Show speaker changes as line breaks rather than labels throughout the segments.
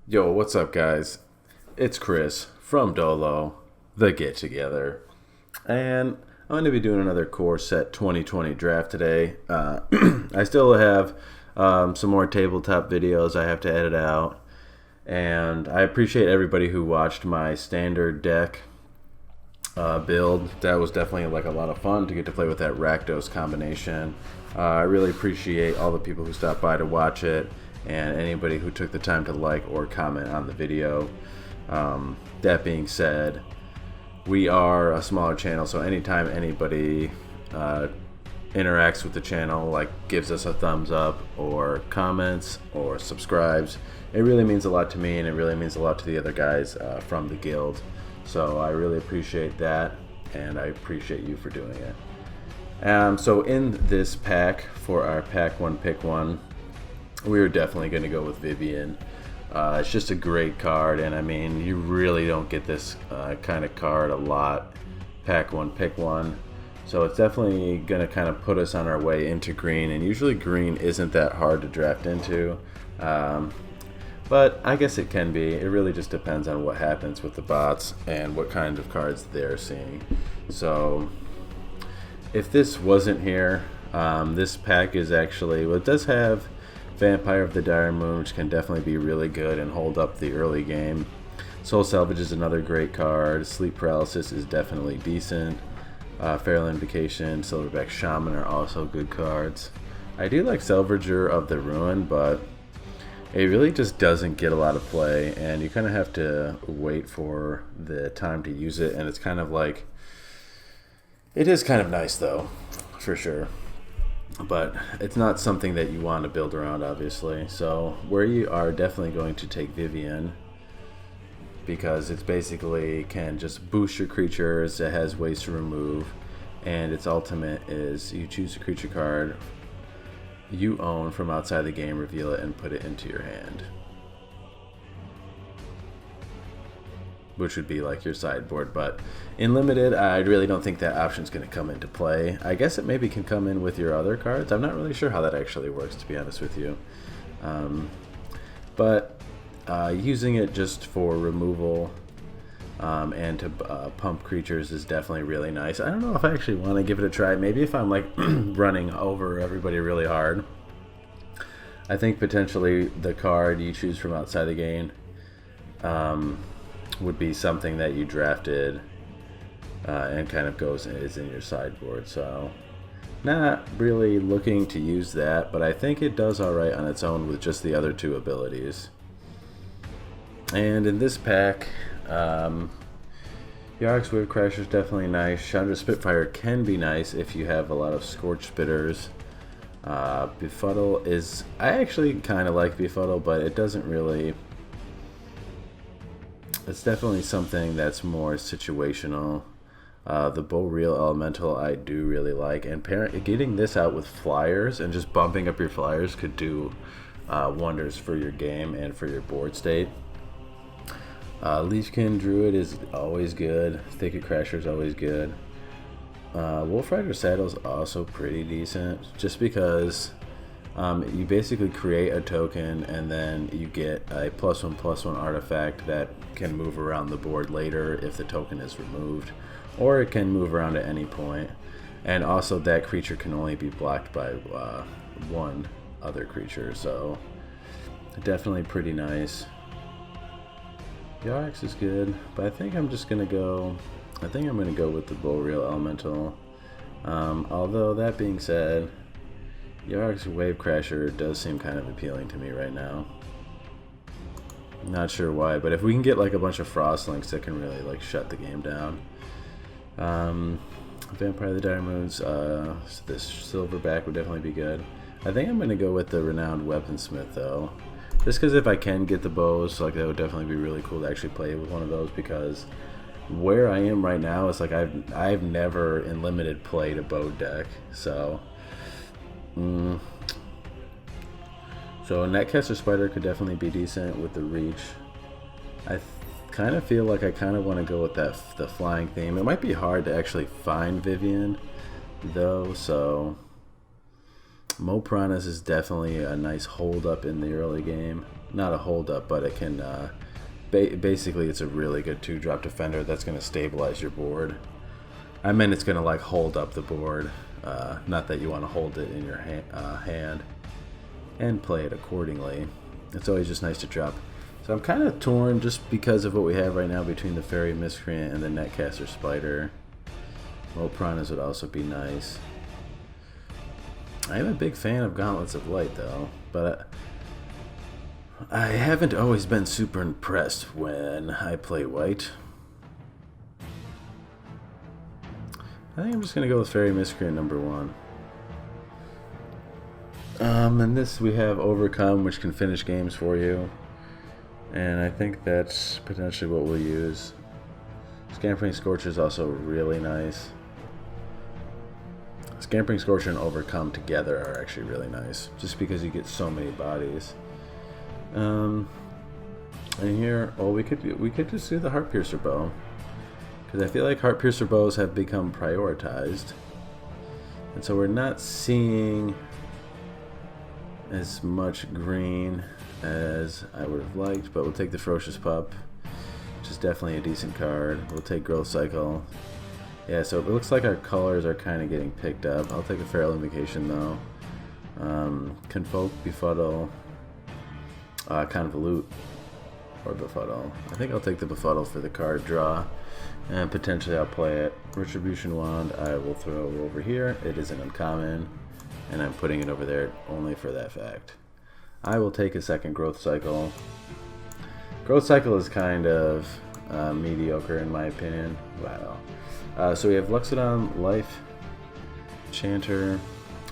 Yo, what's up, guys? It's Chris from Dolo, the Get Together, and I'm going to be doing another Core Set 2020 draft today. I still have some more tabletop videos I have to edit out, and I appreciate everybody who watched my standard deck build. That was definitely like a lot of fun to get to play with that Rakdos combination. I really appreciate all the people who stopped by to watch it and anybody who took the time to like or comment on the video. That being said, we are a smaller channel, so anytime anybody interacts with the channel, like gives us a thumbs up or comments or subscribes, it really means a lot to me, and it really means a lot to the other guys from the guild. So I really appreciate that, and I appreciate you for doing it. So in this pack, for our pack one pick one, we were definitely going to go with Vivien. It's just a great card, and I mean, you really don't get this kind of card a lot. Pack one pick one. So it's definitely going to kind of put us on our way into green, and usually green isn't that hard to draft into. But I guess it can be. It really just depends on what happens with the bots and what kinds of cards they're seeing. So if this wasn't here, this pack is actually, well, it does have Vampire of the Dire Moon, which can definitely be really good and hold up the early game. Soul Salvage is another great card. Sleep Paralysis is definitely decent. Feral Invocation, Silverback Shaman are also good cards. I do like Salvager of the Ruin, but it really just doesn't get a lot of play, and you kind of have to wait for the time to use it, and it's kind of like, it is kind of nice though, for sure. But it's not something that you want to build around, obviously. So where you are definitely going to take Vivien, because it's basically can just boost your creatures. It has ways to remove, and its ultimate is you choose a creature card you own from outside the game, reveal it, and put it into your hand, which would be like your sideboard. But in limited, I really don't think that option's going to come into play. I guess it maybe can come in with your other cards. I'm not really sure how that actually works, to be honest with you. But using it just for removal and to pump creatures is definitely really nice. I don't know if I actually want to give it a try. Maybe if I'm like running over everybody really hard. I think potentially the card you choose from outside the game would be something that you drafted and kind of is in your sideboard. So not really looking to use that, but I think it does alright on its own with just the other two abilities. And in this pack, Yarok's Wave Crasher is definitely nice. Chandra Spitfire can be nice if you have a lot of Scorch Spitters. Befuddle is, I actually kind of like Befuddle, but it doesn't really, it's definitely something that's more situational. The Boreal Elemental I do really like, and getting this out with flyers and just bumping up your flyers could do wonders for your game and for your board state. Leafkin Druid is always good. Thicket Crasher is always good. Wolf Rider Saddle is also pretty decent, just because you basically create a token and then you get a +1/+1 artifact that can move around the board later if the token is removed, or it can move around at any point. And also that creature can only be blocked by one other creature, so definitely pretty nice. Yarix is good, but I think I'm just gonna go. I think I'm gonna go with the Boreal Elemental. Although that being said, Yarik's Wave Crasher does seem kind of appealing to me right now. Not sure why, but if we can get like a bunch of Frostlinks, that can really like shut the game down. Vampire of the Dire Moons, this Silverback would definitely be good. I think I'm gonna go with the Renowned Weaponsmith though. Just because if I can get the bows, like that would definitely be really cool to actually play with one of those, because where I am right now is like I've never in limited played a bow deck. So so Netcaster Spider could definitely be decent with the reach. I kind of feel like I kind of want to go with the flying theme. It might be hard to actually find Vivien though, so Mo Piranhas is definitely a nice hold up in the early game. not a hold up, but it can basically it's a really good 2-drop defender that's going to stabilize your board. I meant it's going to like hold up the board, not that you want to hold it in your hand and play it accordingly. It's always just nice to drop. So I'm kind of torn just because of what we have right now between the Fairy Miscreant and the Netcaster Spider. Well, Piranhas would also be nice. I am a big fan of Gauntlets of Light though, but I haven't always been super impressed when I play white. I think I'm just going to go with Fairy Miscreant number 1. And this we have Overcome, which can finish games for you. And I think that's potentially what we'll use. Scampering Scorcher is also really nice. Scampering Scorcher and Overcome together are actually really nice, just because you get so many bodies. And here, oh, we could just do the Heart Piercer bow, because I feel like Heart Piercer bows have become prioritized, and so we're not seeing as much green as I would have liked. But we'll take the Ferocious Pup, which is definitely a decent card. We'll take Growth Cycle. Yeah, so it looks like our colors are kind of getting picked up. I'll take a Feral Invocation though. Convoke, Befuddle, Convolute, or Befuddle. I think I'll take the Befuddle for the card draw, and potentially I'll play it. Retribution Wand I will throw over here. It is an uncommon, and I'm putting it over there only for that fact. I will take a second Growth Cycle. Growth Cycle is kind of mediocre in my opinion. Wow. So we have Luxodon, Life, Chanter,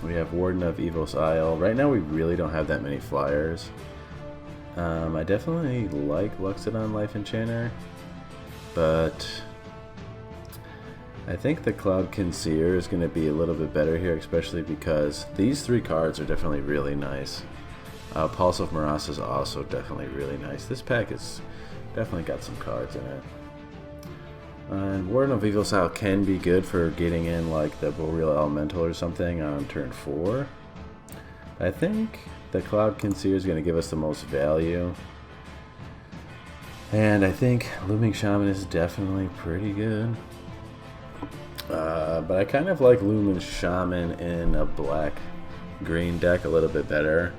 we have Warden of Evos Isle. Right now we really don't have that many flyers. I definitely like Luxodon, Life, Enchanter, but I think the Cloudkin Seer is going to be a little bit better here, especially because these 3 cards are definitely really nice. Pulse of Marasa is also definitely really nice. This pack has definitely got some cards in it. And Warden of Evil Isle can be good for getting in like the Boreal Elemental or something on turn 4. I think the Cloudkin Seer is going to give us the most value. And I think Looming Shaman is definitely pretty good. But I kind of like Looming Shaman in a black-green deck a little bit better.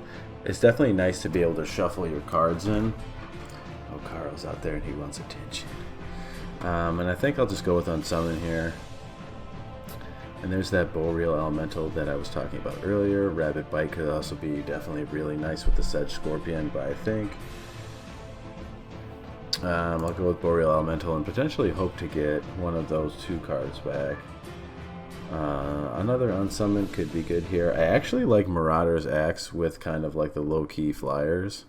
It's definitely nice to be able to shuffle your cards in. Oh, Carl's out there and he wants attention. And I think I'll just go with Unsummon here. And there's that Boreal Elemental that I was talking about earlier. Rabbit Bite could also be definitely really nice with the Sedge Scorpion, but I think I'll go with Boreal Elemental and potentially hope to get one of those 2 cards back. Another Unsummon could be good here. I actually like Marauder's Axe with kind of like the low-key flyers.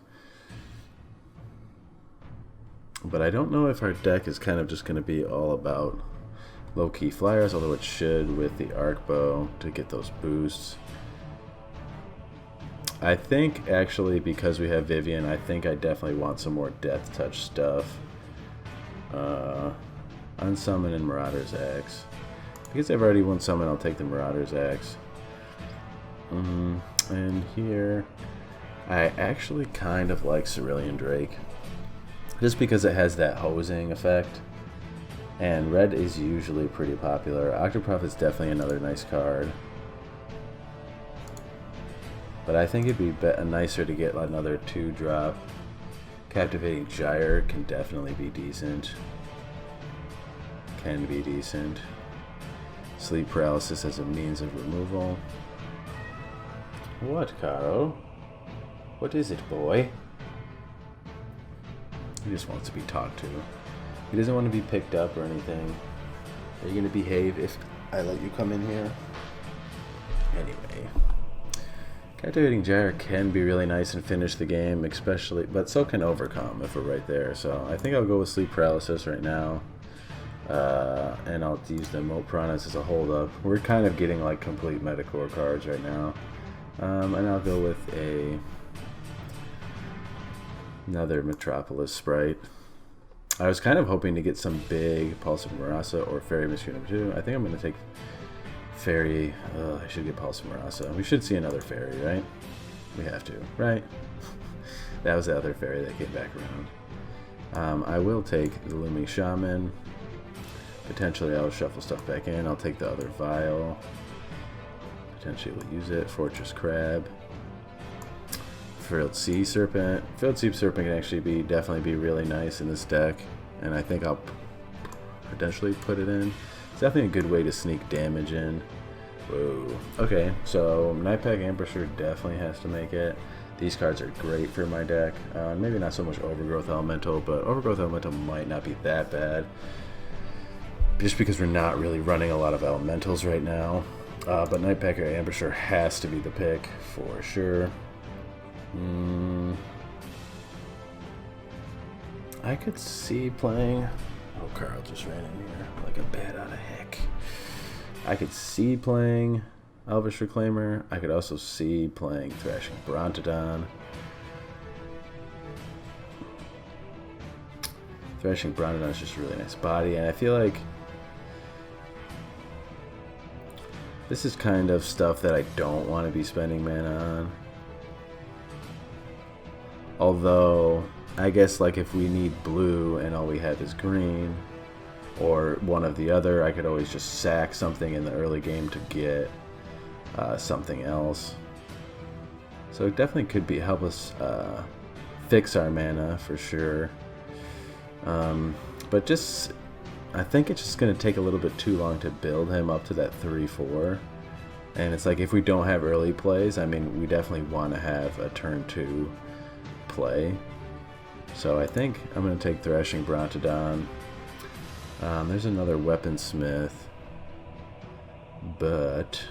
But I don't know if our deck is kind of just going to be all about low-key flyers, although it should with the Arc Bow to get those boosts. I think actually because we have Vivien, I think I definitely want some more Death Touch stuff. Unsummon and Marauder's Axe. Because I've already won summon, I'll take the Marauder's Axe. And here, I actually kind of like Cerulean Drake. Just because it has that hosing effect. And red is usually pretty popular. Octoprof is definitely another nice card. But I think it'd be nicer to get another 2-drop. Captivating Gyre can definitely be decent. Can be decent. Sleep Paralysis as a means of removal. What, Caro? What is it, boy? He just wants to be talked to. He doesn't want to be picked up or anything. Are you going to behave if I let you come in here? Anyway. Captivating Gyre can be really nice and finish the game, especially, but so can Overcome if we're right there. So I think I'll go with Sleep Paralysis right now. And I'll use the Moat Piranhas as a hold-up. We're kind of getting like complete Metacore cards right now. And I'll go with another Metropolis Sprite. I was kind of hoping to get some big Pulse of Marasa or Fairy Miscreant number 2. I think I'm going to take Fairy. I should get Pulse of Marasa. We should see another Fairy, right? We have to, right? That was the other fairy that came back around. I will take the Looming Shaman. Potentially I'll shuffle stuff back in. I'll take the other Vial. Potentially we'll use it. Fortress Crab. Frilled Sea Serpent. Frilled Sea Serpent can actually definitely be really nice in this deck. And I think I'll potentially put it in. It's definitely a good way to sneak damage in. Whoa. Okay, so Nightpack Ambusher definitely has to make it. These cards are great for my deck. Maybe not so much Overgrowth Elemental, but Overgrowth Elemental might not be that bad. Just because we're not really running a lot of Elementals right now. But Nightpack Ambusher has to be the pick for sure. I could see playing... Oh, Carl just ran in here like a bat out of heck. I could see playing Elvish Reclaimer. I could also see playing Thrashing Brontodon. Thrashing Brontodon is just a really nice body, and I feel like this is kind of stuff that I don't want to be spending mana on. Although, I guess like if we need blue and all we have is green, or one of the other, I could always just sack something in the early game to get something else. So it definitely could help us fix our mana for sure. But just, I think it's just going to take a little bit too long to build him up to that 3-4. And it's like if we don't have early plays, I mean, we definitely want to have a turn 2 play. So I think I'm going to take Thrashing Brontodon. There's another Weaponsmith, but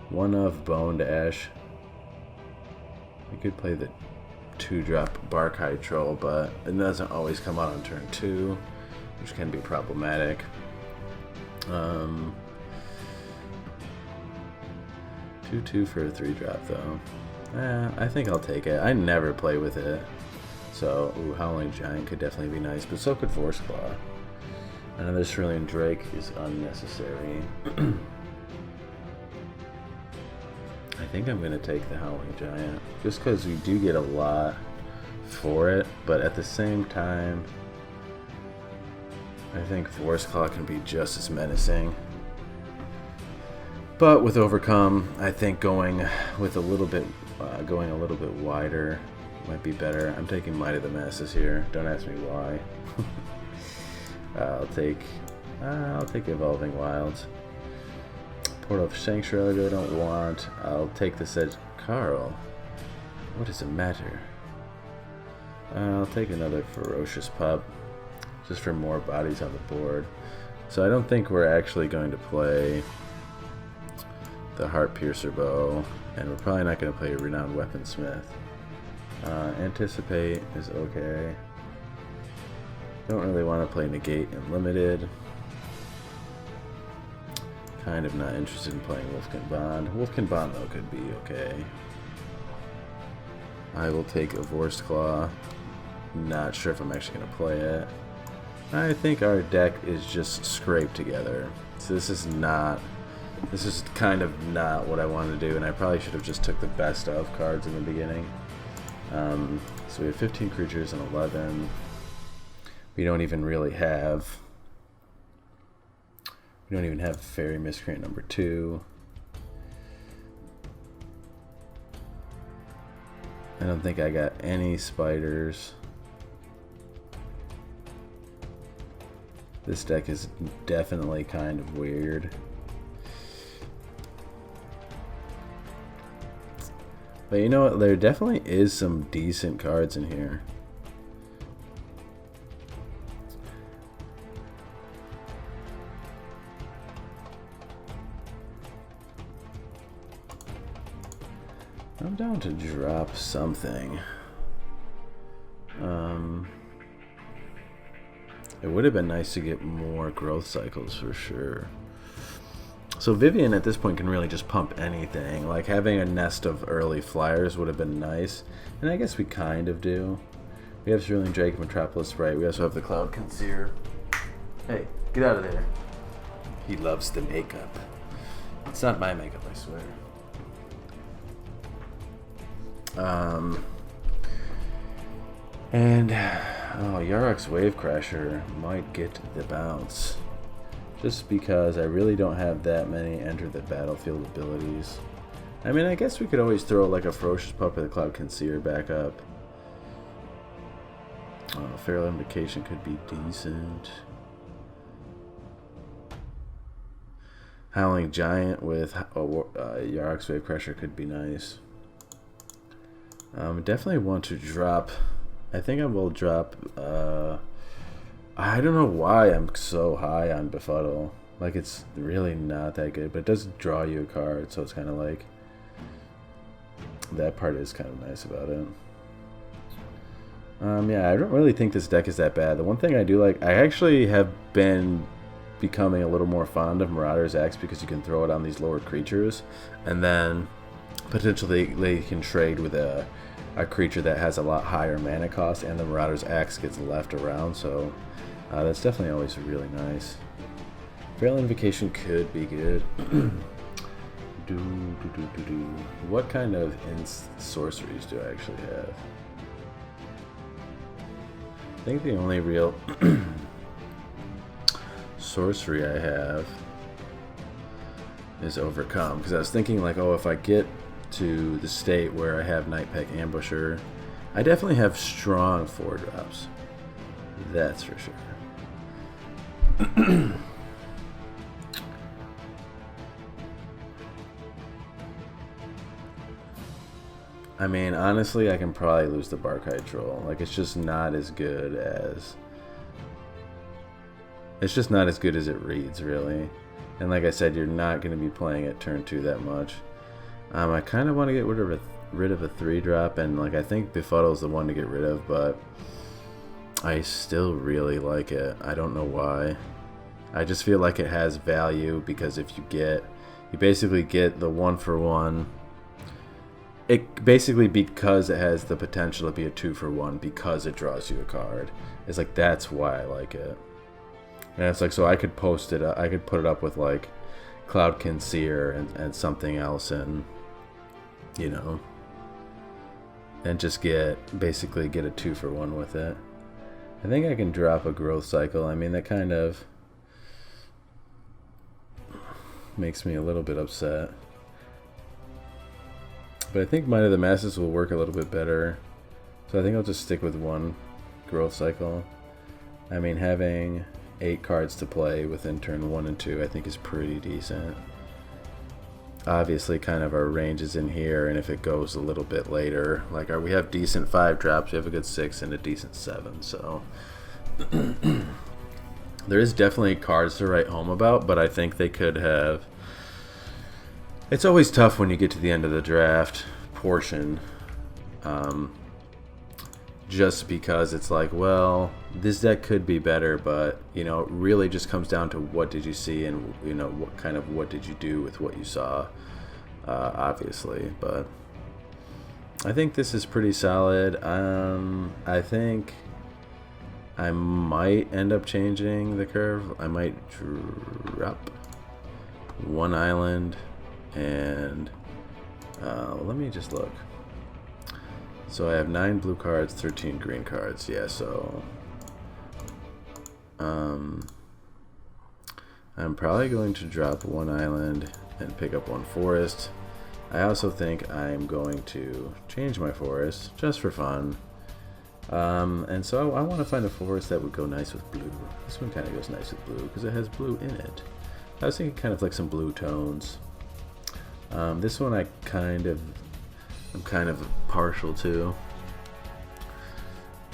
one of Boned Ash. We could play the 2-drop Barkhide Troll, but it doesn't always come out on turn 2, which can be problematic. 2/2 for a 3-drop though. I think I'll take it. I never play with it. So, Howling Giant could definitely be nice, but so could Force Claw. Another Cerulean Drake is unnecessary. I think I'm going to take the Howling Giant, just because we do get a lot for it, but at the same time, I think Force Claw can be just as menacing. But with Overcome, I think going a little bit wider might be better. I'm taking Might of the Masses here. Don't ask me why. I'll take Evolving Wilds. Portal of Sanctuary I don't want. I'll take the Sedge. Carl, what does it matter? I'll take another Ferocious Pup, just for more bodies on the board. So I don't think we're actually going to play the Heart Piercer Bow, and we're probably not going to play a Renowned Weaponsmith. Anticipate is okay. Don't really want to play Negate and Limited. Kind of not interested in playing Wolfkin Bond. Wolfkin Bond, though, could be okay. I will take a Vorst Claw. Not sure if I'm actually going to play it. I think our deck is just scraped together. So this is kind of not what I wanted to do, and I probably should have just took the best of cards in the beginning. So we have 15 creatures and 11. We don't even have Fairy Miscreant number 2. I don't think I got any spiders. This deck is definitely kind of weird. But you know what? There definitely is some decent cards in here. I'm down to drop something. It would have been nice to get more growth cycles for sure. So Vivien at this point can really just pump anything. Like having a nest of early flyers would have been nice. And I guess we kind of do. We have Cerulean Drake, Metropolis Sprite. We also have the Cloud Conceer. Hey, get out of there. He loves the makeup. It's not my makeup, I swear. And oh, Yarok's Wave Crasher might get the bounce. Just because I really don't have that many enter the battlefield abilities. I mean, I guess we could always throw like a Ferocious Pup or the Cloud Concealer back up. Oh, Feral Invocation could be decent. Howling Giant with Yarok's Wave Crusher could be nice. Definitely want to drop. I think I will drop. I don't know why I'm so high on Befuddle. Like, it's really not that good, but it does draw you a card, so it's kind of like that part is kind of nice about it. Yeah, I don't really think this deck is that bad. The one thing I do like, I actually have been becoming a little more fond of Marauder's Axe because you can throw it on these lower creatures, and then potentially they can trade with a creature that has a lot higher mana cost, and the Marauder's Axe gets left around, so that's definitely always really nice. Feral Invocation could be good. What kind of sorceries do I actually have? I think the only real sorcery I have is Overcome, because I was thinking like, oh, if I get to the state where I have Nightpack Ambusher, I definitely have strong 4-drops. That's for sure. I mean, honestly, I can probably lose the Barkite Troll. Like, it's just not as good as... It's just not as good as it reads, really. And like I said, you're not going to be playing it turn 2 that much. I kind of want to get rid of a 3-drop, and like I think Befuddle's the one to get rid of, but I still really like it. I don't know why. I just feel like it has value because if you basically get the 1-for-1. It basically, because it has the potential to be a 2-for-1 because it draws you a card. It's like, that's why I like it. And it's like, so I could post it, I could put it up with like Cloud Concealer and something else, and you know, and just basically get a 2-for-1 with it. I think I can drop a Growth Cycle. I mean, that kind of makes me a little bit upset. But I think Might of the Masses will work a little bit better. So I think I'll just stick with 1 Growth Cycle. I mean, having 8 cards to play within turn 1 and 2 I think is pretty decent. Obviously, kind of our range is in here, and if it goes a little bit later, like we have decent 5-drops, we have a good 6 and a decent 7, so there is definitely cards to write home about, but I think they could have... It's always tough when you get to the end of the draft portion, just because it's like, well, this deck could be better, but you know, it really just comes down to what did you see, and you know, what did you do with what you saw, obviously. But I think this is pretty solid. I think I might end up changing the curve. I might drop 1 island. And let me just look. So I have 9 blue cards, 13 green cards. Yeah, so I'm probably going to drop 1 island and pick up 1 forest. I also think I'm going to change my forest just for fun. And so I want to find a forest that would go nice with blue. This one kind of goes nice with blue because it has blue in it. I was thinking kind of like some blue tones. This one I'm kind of partial to.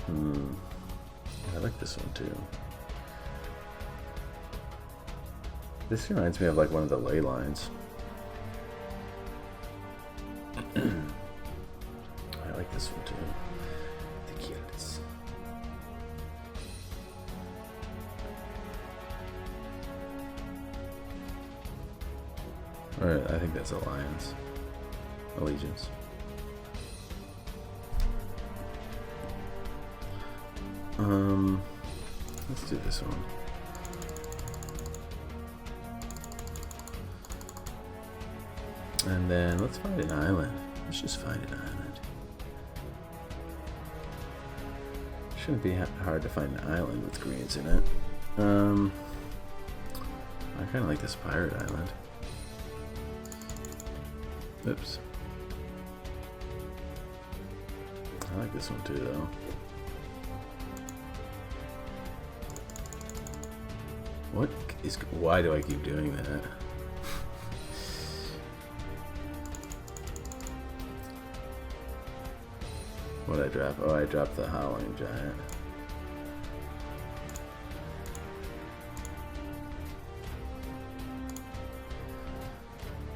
I like this one too. This reminds me of like one of the ley lines. I like this one too. The cutest. Alright, I think that's Alliance. Allegiance. Let's do this one. And then let's find an island. Let's just find an island. Shouldn't be hard to find an island with greens in it. I kind of like this pirate island. Oops. I like this one too, though. Why do I keep doing that? What'd I drop? Oh, I dropped the Howling Giant.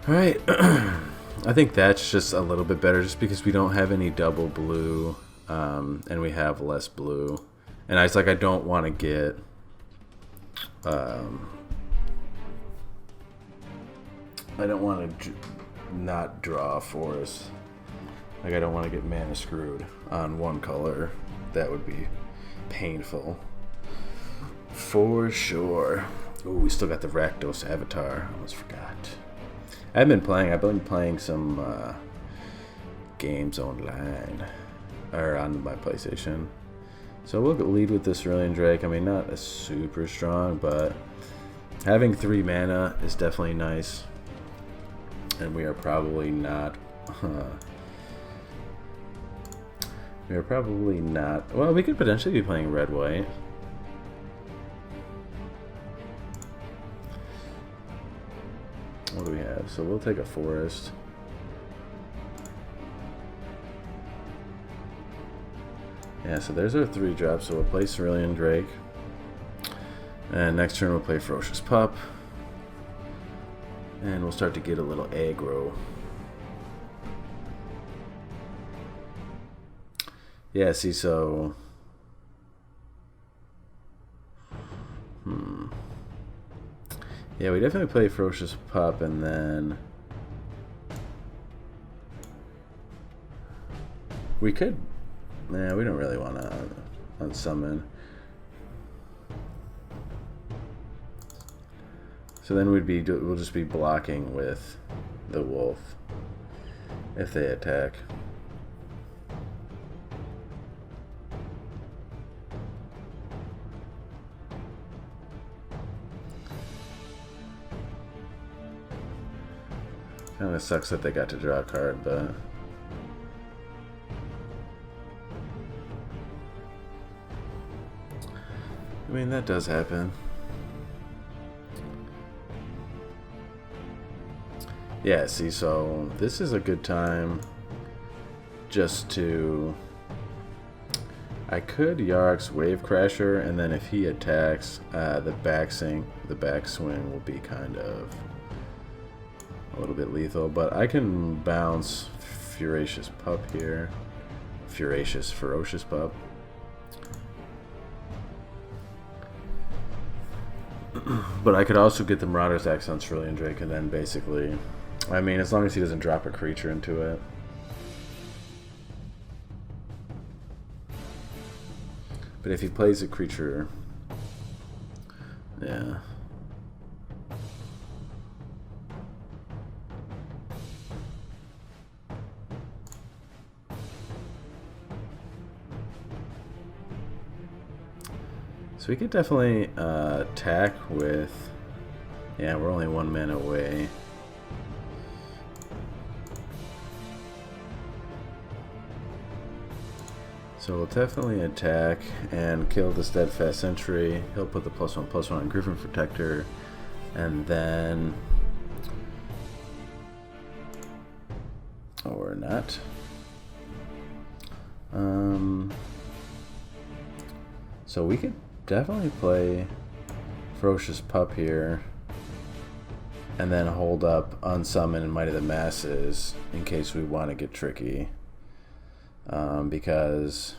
Alright. I think that's just a little bit better just because we don't have any double blue, and we have less blue. And I was like, I don't want to get I don't want to not draw forests. Like, I don't want to get mana screwed on one color. That would be painful. For sure. Ooh, we still got the Rakdos Avatar. I almost forgot. I've been playing some games online. Or on my PlayStation. So we'll lead with this Cerulean Drake. I mean, not a super strong, but having 3 mana is definitely nice. And we are probably not... we are probably not... Well, we could potentially be playing red-white. What do we have? So we'll take a forest. Yeah, so there's our 3 drops. So we'll play Cerulean Drake. And next turn we'll play Ferocious Pup. And we'll start to get a little aggro. Yeah, see, so... Yeah, we definitely play Ferocious Pup, and then... We could... Nah, we don't really want to unsummon. So then we'll just be blocking with the wolf if they attack. Kind of sucks that they got to draw a card, but I mean, that does happen. Yeah, see, so this is a good time just to... I could Yarok's Wave Crasher, and then if he attacks, the backswing will be kind of a little bit lethal, but I can bounce Ferocious Pup here. Ferocious Pup. But I could also get the Marauder's Axe on Cerulean Drake, and then basically... I mean, as long as he doesn't drop a creature into it. But if he plays a creature... Yeah. So we could definitely attack with... Yeah, we're only 1 mana away. So we'll definitely attack and kill the Steadfast Sentry. He'll put the +1/+1 on Griffin Protector. And then... Or not. So we could definitely play Ferocious Pup here. And then hold up Unsummon and Might of the Masses in case we want to get tricky. Because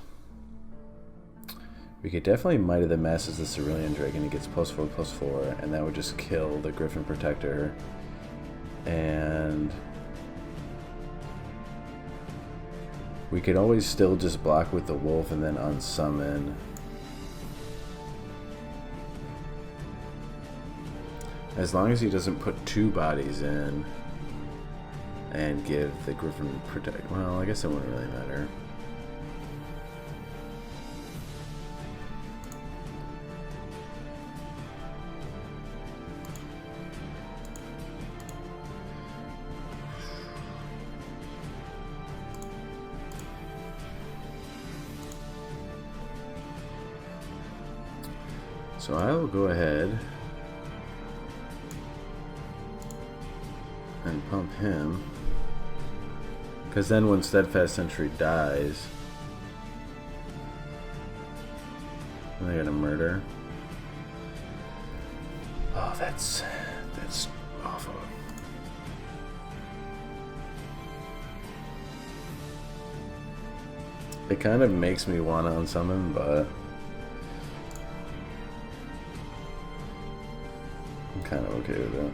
we could definitely Might of the Masses the Cerulean Drake, and he gets +4/+4, and that would just kill the Griffin Protector. And we could always still just block with the wolf and then unsummon. As long as he doesn't put 2 bodies in and give the Griffin Protect. Well, I guess it wouldn't really matter. So I will go ahead and pump him, because then when Steadfast Sentry dies, they're gonna murder. Oh, that's awful. It kind of makes me want to unsummon, but I'm kind of okay with it.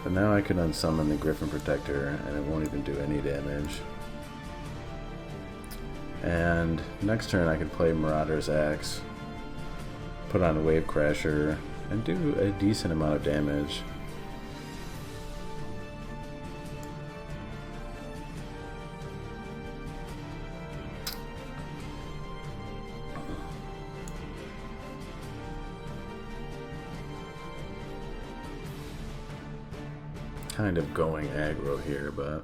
But now I can unsummon the Griffin Protector and it won't even do any damage. And next turn I can play Marauder's Axe, put on a Wave Crasher, and do a decent amount of damage. Kind of going aggro here, but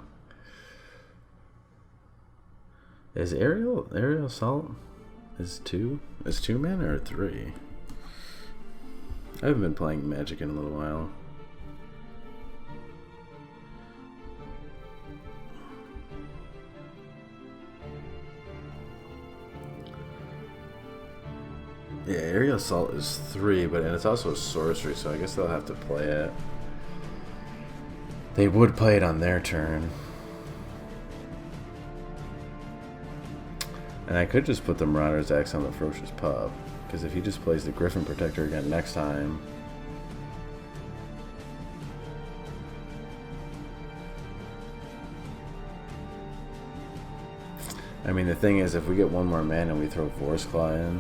is Aerial Assault is two mana or 3? I haven't been playing Magic in a little while. Yeah, Aerial Assault is 3, and it's also a sorcery, so I guess they'll have to play it. They would play it on their turn. And I could just put the Marauder's Axe on the Ferocious Pup, because if he just plays the Griffin Protector again next time, I mean, the thing is, if we get one more mana and we throw Force Claw in,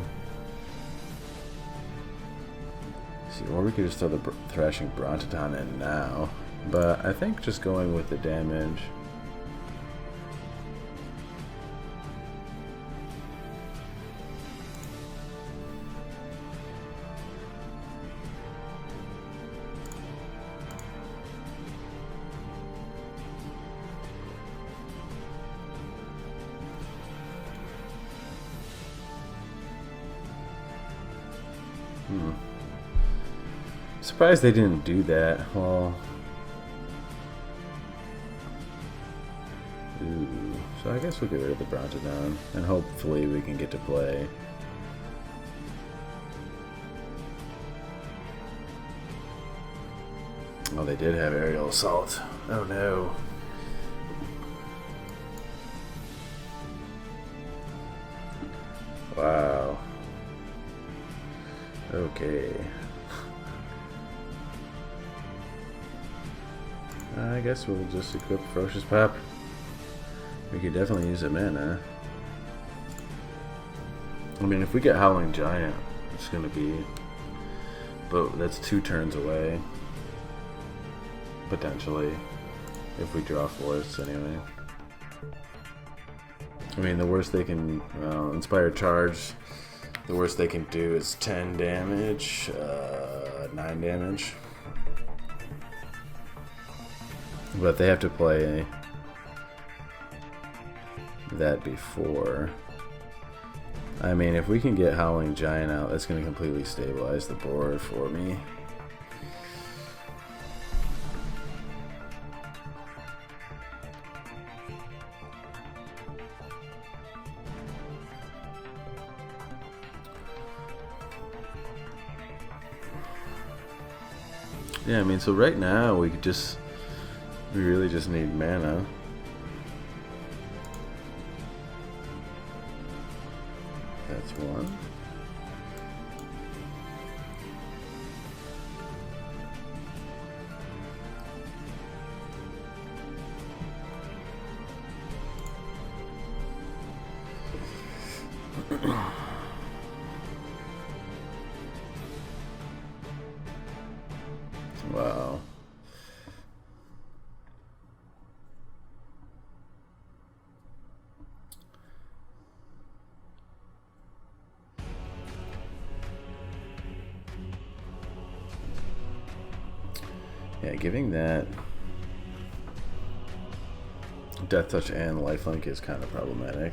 see, or we could just throw the Thrashing Brontoton in now. But I think just going with the damage. Surprised they didn't do that. Well, so I guess we'll get rid of the Brontoton, and hopefully we can get to play. Oh, they did have Aerial Assault. Oh no. Wow. Okay. I guess we'll just equip Ferocious Pup. We could definitely use a mana. I mean, if we get Howling Giant, it's gonna be... But that's 2 turns away. Potentially. If we draw forests, anyway. I mean, the worst they can... Inspired Charge. The worst they can do is 10 damage. 9 damage. But they have to play that before. I mean, if we can get Howling Giant out, that's going to completely stabilize the board for me. Yeah, I mean, so right now we really just need mana. That's one. Wow. Yeah, giving that Death Touch and Lifelink is kind of problematic.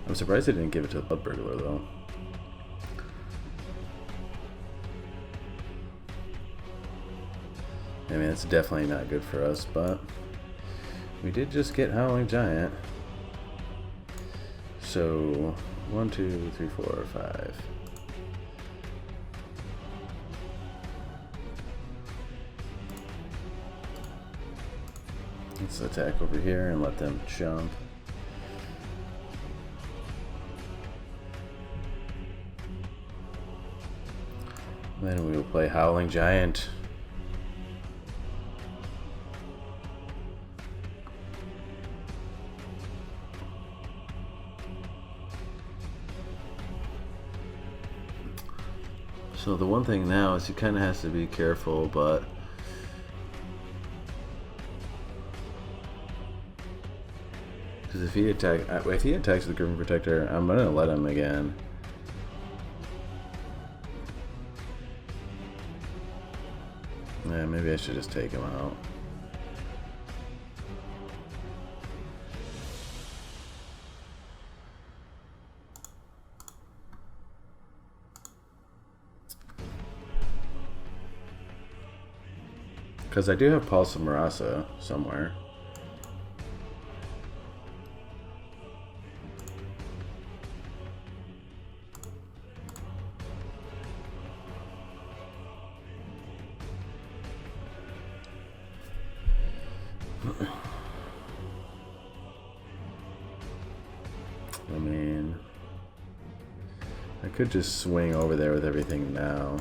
I'm surprised they didn't give it to the Blood Burglar, though. I mean, it's definitely not good for us, but we did just get Howling Giant. So 1, 2, 3, 4, 5. Let's attack over here and let them jump. Then we will play Howling Giant. So the one thing now is he kind of has to be careful, but because if he attacks the Griffin Protector, I'm gonna let him again. Yeah, maybe I should just take him out. Because I do have Pulse of Marasa somewhere. I mean, I could just swing over there with everything now.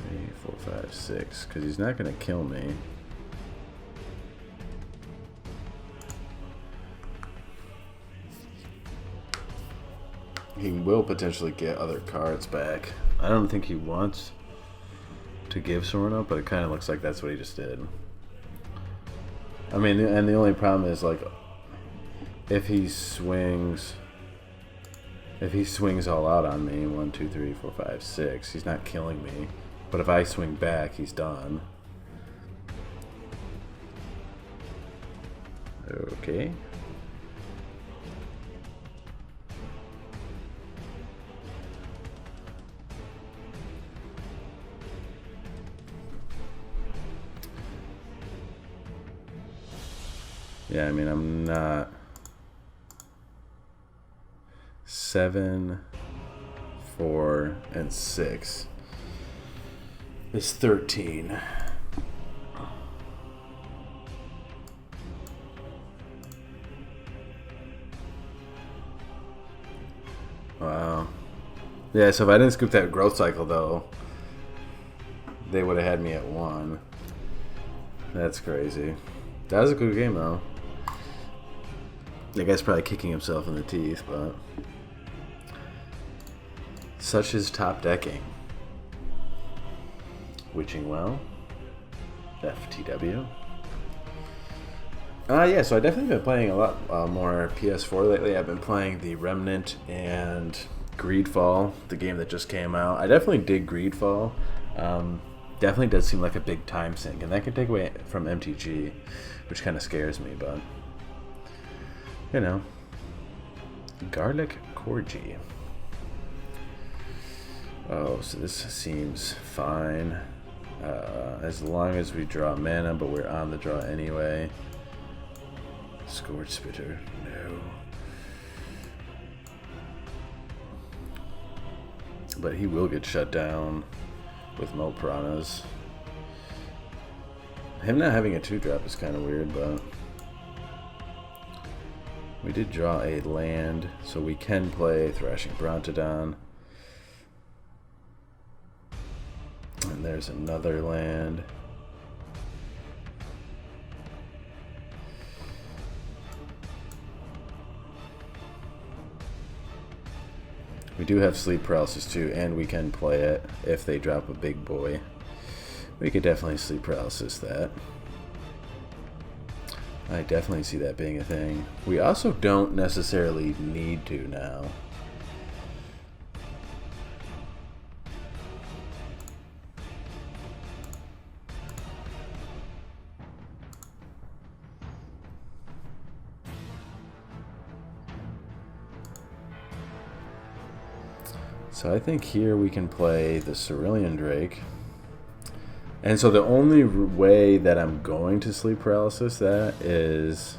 3, 4, 5, 6, because he's not going to kill me. He will potentially get other cards back. I don't think he wants to give someone up, but it kind of looks like that's what he just did. I mean, and the only problem is, like, if he swings all out on me, 1, 2, 3, 4, 5, 6, he's not killing me. But if I swing back, he's done. Okay. Yeah, I mean, I'm not. 7, 4, and 6 is 13. Wow. Yeah, so if I didn't scoop that growth cycle, though, they would have had me at 1. That's crazy. That was a good game, though. The guy's probably kicking himself in the teeth, but such is top decking. Witching Well. FTW. Yeah, so I definitely been playing a lot more PS4 lately. I've been playing the Remnant and Greedfall, the game that just came out. I definitely dig Greedfall. Definitely does seem like a big time sink, and that can take away from MTG, which kind of scares me, but you know. Garlic Corgi. Oh, so this seems fine. As long as we draw mana, but we're on the draw anyway. Scourge Spitter, no. But he will get shut down with Mo Piranhas. Him not having a 2-drop is kind of weird, but we did draw a land, so we can play Thrashing Brontodon. And there's another land. We do have Sleep Paralysis too, and we can play it if they drop a big boy. We could definitely Sleep Paralysis that. I definitely see that being a thing. We also don't necessarily need to now. So I think here we can play the Cerulean Drake. And so the only way that I'm going to sleep paralysis that is...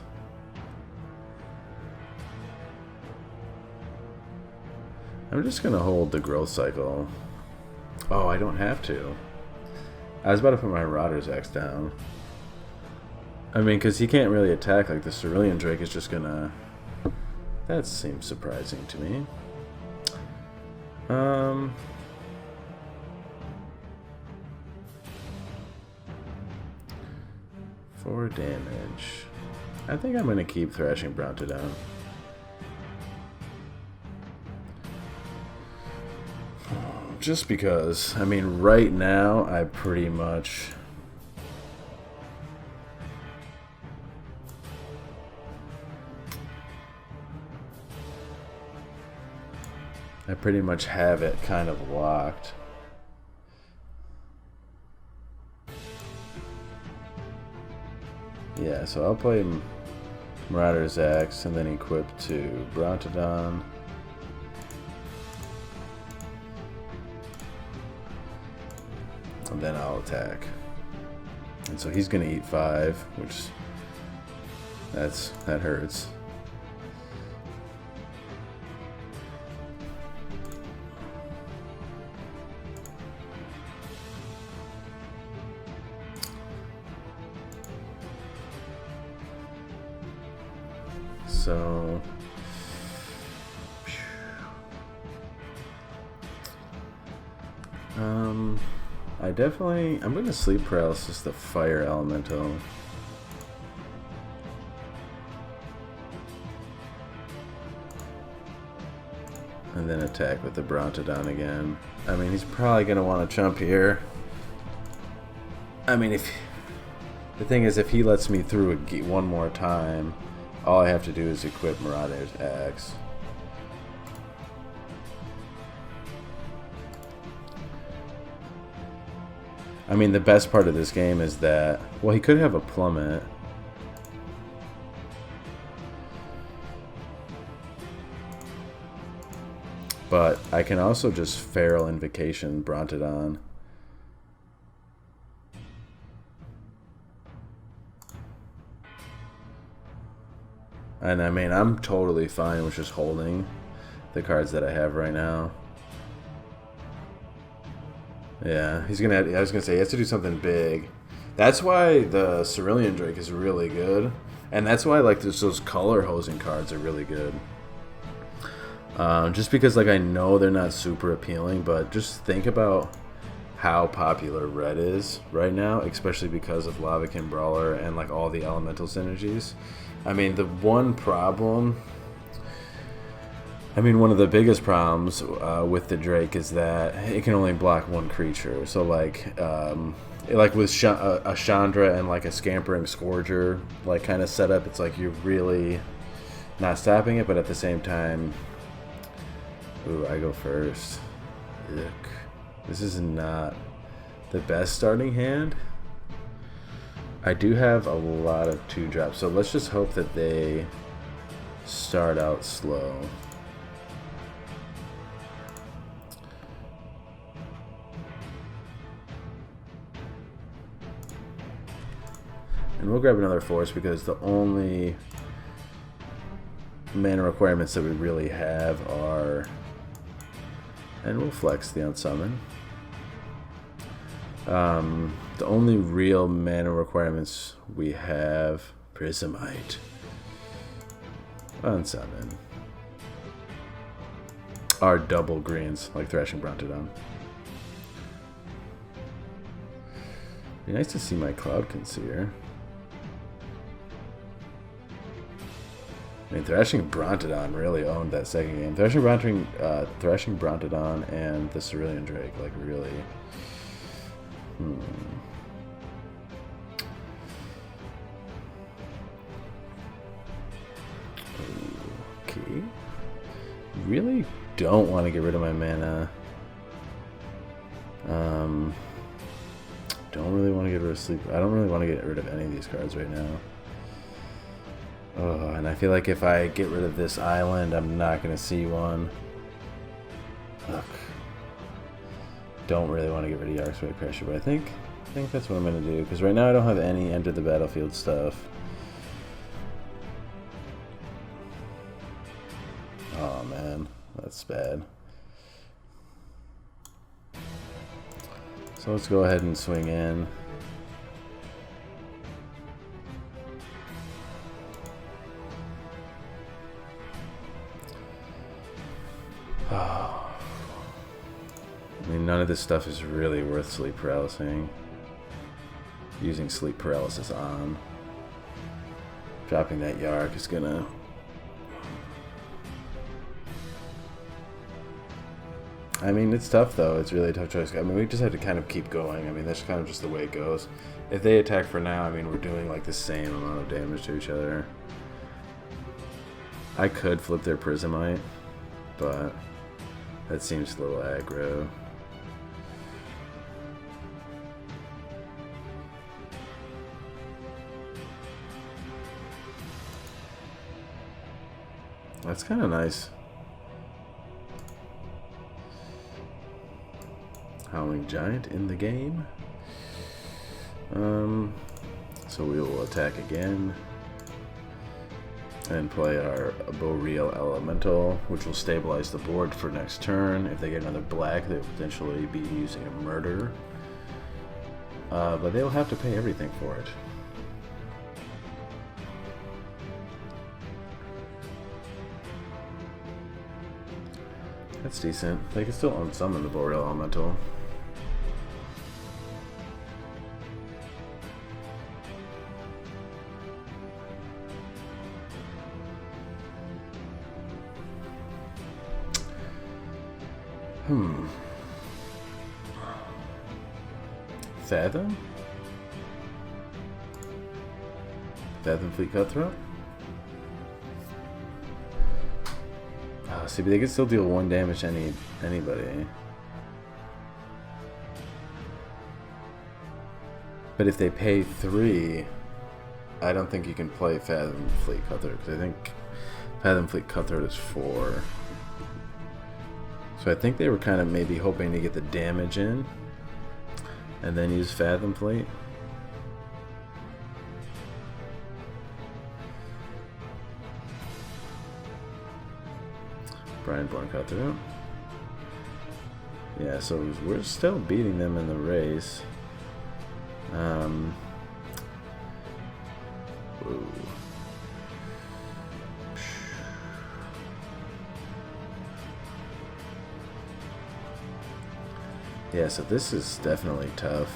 I'm just going to hold the growth cycle. Oh, I don't have to. I was about to put my Marauder's Axe down. I mean, because he can't really attack like the Cerulean Drake is just going to... That seems surprising to me. 4 damage. I think I'm going to keep Thrashing Brontodon. Just because, I mean, right now I pretty much... have it kind of locked. Yeah, so I'll play Marauder's Axe and then equip to Brontodon. And then I'll attack. And so he's going to eat 5, which that hurts. So I'm going to sleep paralysis the fire elemental. And then attack with the Brontodon again. I mean, he's probably going to want to chump here. I mean, the thing is, if he lets me through one more time, all I have to do is equip Marauder's Axe. I mean, the best part of this game is that... Well, he could have a Plummet. But I can also just Feral Invocation Brontodon. And I mean, I'm totally fine with just holding the cards that I have right now. Yeah, he's gonna. I was gonna say he has to do something big. That's why the Cerulean Drake is really good, and that's why like those color hosing cards are really good. Just because like I know they're not super appealing, but just think about how popular red is right now, especially because of Lavakin Brawler and like all the elemental synergies. I mean, the one problem... one of the biggest problems with the Drake is that it can only block one creature. So, like with a Chandra and like a Scampering Scourger like kind of setup, it's like you're really not stopping it, but at the same time, ooh, I go first. Yuck. This is not the best starting hand. I do have a lot of 2-drops, so let's just hope that they start out slow. And we'll grab another Force because the only mana requirements that we really have are... And we'll flex the Unsummon. The only real mana requirements we have... Prismite. Unsummon. Are double greens, like Thrashing Brontodon. Be nice to see my Cloud Concealer. I mean, Thrashing Brontodon really owned that second game. Thrashing Brontodon and the Cerulean Drake, like, really. Okay. Really don't want to get rid of my mana. Don't really want to get rid of Sleep. I don't really want to get rid of any of these cards right now. Oh, and I feel like if I get rid of this island, I'm not going to see one. Look. don't really want to get rid of Yark's Way Crusher, but I think that's what I'm going to do, because right now I don't have any enter the battlefield stuff. Oh man, that's bad. So let's go ahead and swing in. Oh. I mean, none of this stuff is really worth sleep paralysing. Using sleep paralysis on. Dropping that Yark is gonna... I mean, it's tough though. It's really a tough choice. I mean, we just have to kind of keep going. I mean, that's kind of just the way it goes. If they attack for now, I mean, we're doing like the same amount of damage to each other. I could flip their Prismite, but that seems a little aggro. That's kind of nice. Howling Giant in the game. So we will attack again and play our Boreal Elemental, which will stabilize the board for next turn. If they get another black, they'll potentially be using a Murder. But they'll have to pay everything for it. That's decent. They can still unsummon the Boreal Elemental. Fathom? Fathom Fleet Cutthroat? See, but they can still deal 1 damage to anybody. But if they pay 3, I don't think you can play Fathom Fleet Cutthroat, because I think Fathom Fleet Cutthroat is 4. So I think they were kind of maybe hoping to get the damage in and then use Fathom Fleet. Brianborn Cutthroat. Yeah, so we're still beating them in the race. Ooh. Yeah, so this is definitely tough.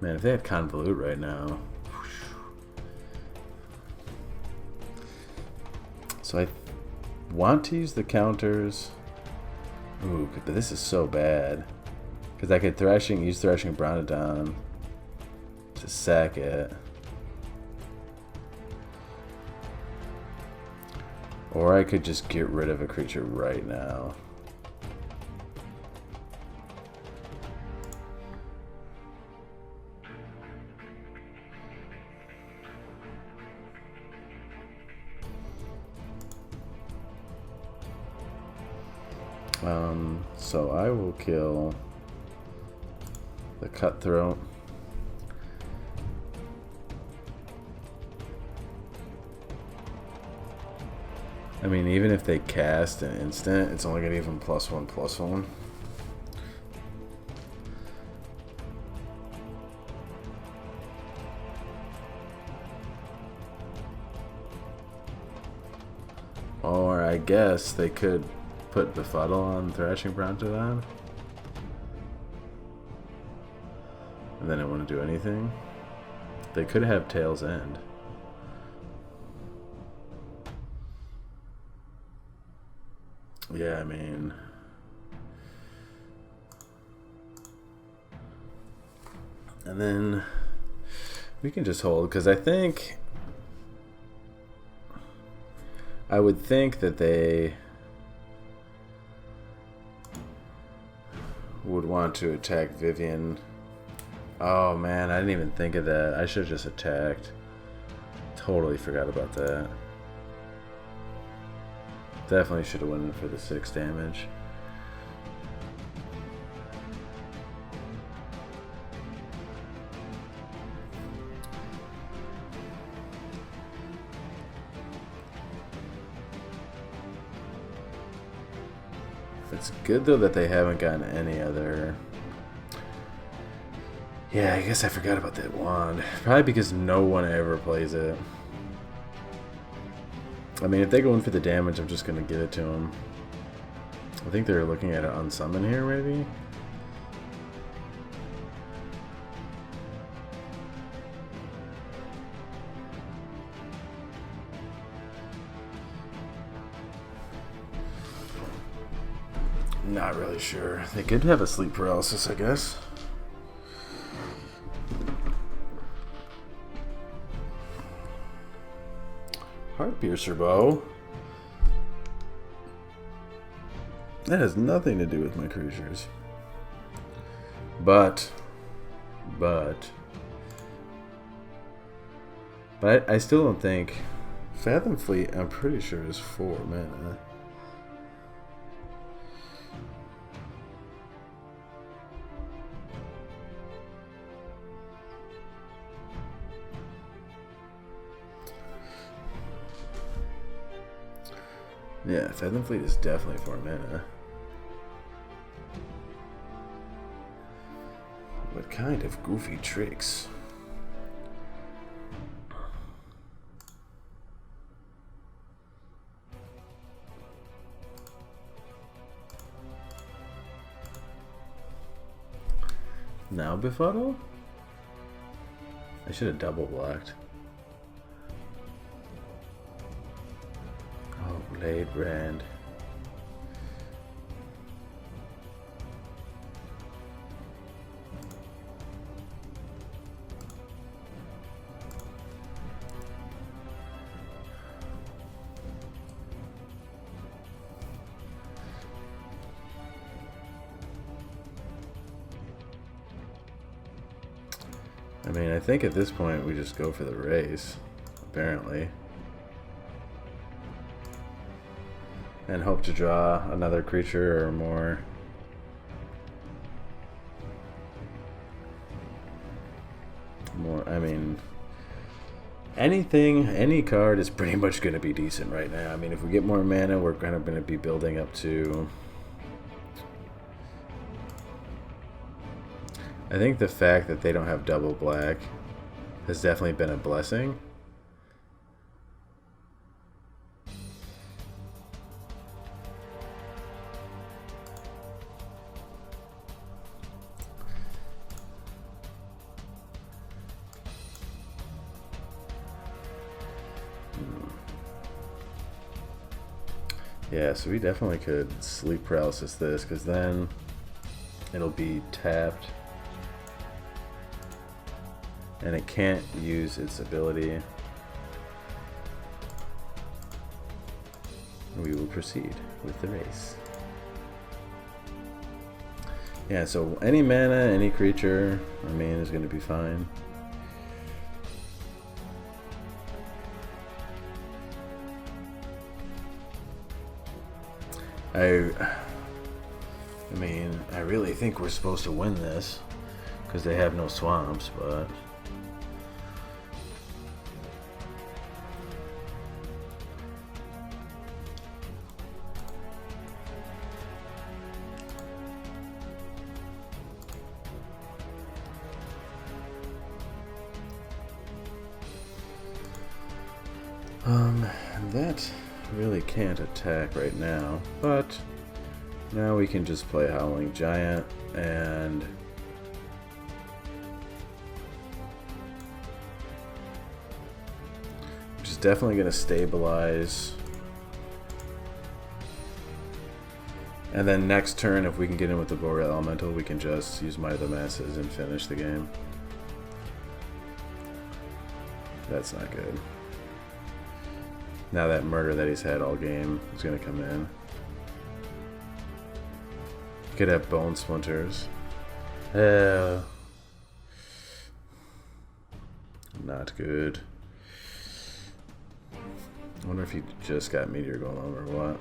Man, if they had Convolute right now. So I want to use the counters. Ooh, but this is so bad. Because I could use Thrashing Bronodon to sack it. Or I could just get rid of a creature right now. So I will kill the Cutthroat. I mean, even if they cast an instant, it's only gonna give them +1/+1. Or I guess they could put Befuddle on Thrashing Bronodon. And then it wouldn't do anything. They could have Tail's End. Yeah, I mean... And then we can just hold, because I think... I would think that they... would want to attack Vivien. Oh man, I didn't even think of that. I should have just attacked. Totally forgot about that. Definitely should have went in for the 6 damage. It's good though that they haven't gotten any other... Yeah, I guess I forgot about that wand. Probably because no one ever plays it. I mean, if they go in for the damage, I'm just going to give it to them. I think they're looking at it on summon here, maybe? Not really sure. They could have a sleep paralysis, I guess. Heart Piercer Bow. That has nothing to do with my creatures. But I still don't think Fathom Fleet, I'm pretty sure, is 4 mana. Yeah, Fathom Fleet is definitely 4 mana. What kind of goofy tricks? Now Befuddle? I should have double blocked. Oh, Blade Brand. I mean, I think at this point we just go for the race, apparently. And hope to draw another creature or more. I mean, anything, any card is pretty much going to be decent right now. I mean, if we get more mana, we're kind of going to be building up to... I think the fact that they don't have double black has definitely been a blessing. Yeah, so we definitely could sleep paralysis this, because then it'll be tapped. And it can't use its ability. We will proceed with the race. Yeah, so any mana, any creature, I mean, is going to be fine. I mean, I really think we're supposed to win this because they have no swamps, but... that really can't attack right now, but now we can just play Howling Giant and which is definitely going to stabilize. And then next turn, if we can get in with the Boreal Elemental, we can just use Might of the Masses and finish the game. That's not good. Now that murder that he's had all game is going to come in. Could have bone splinters. Not good. I wonder if he just got Meteor Golem or what.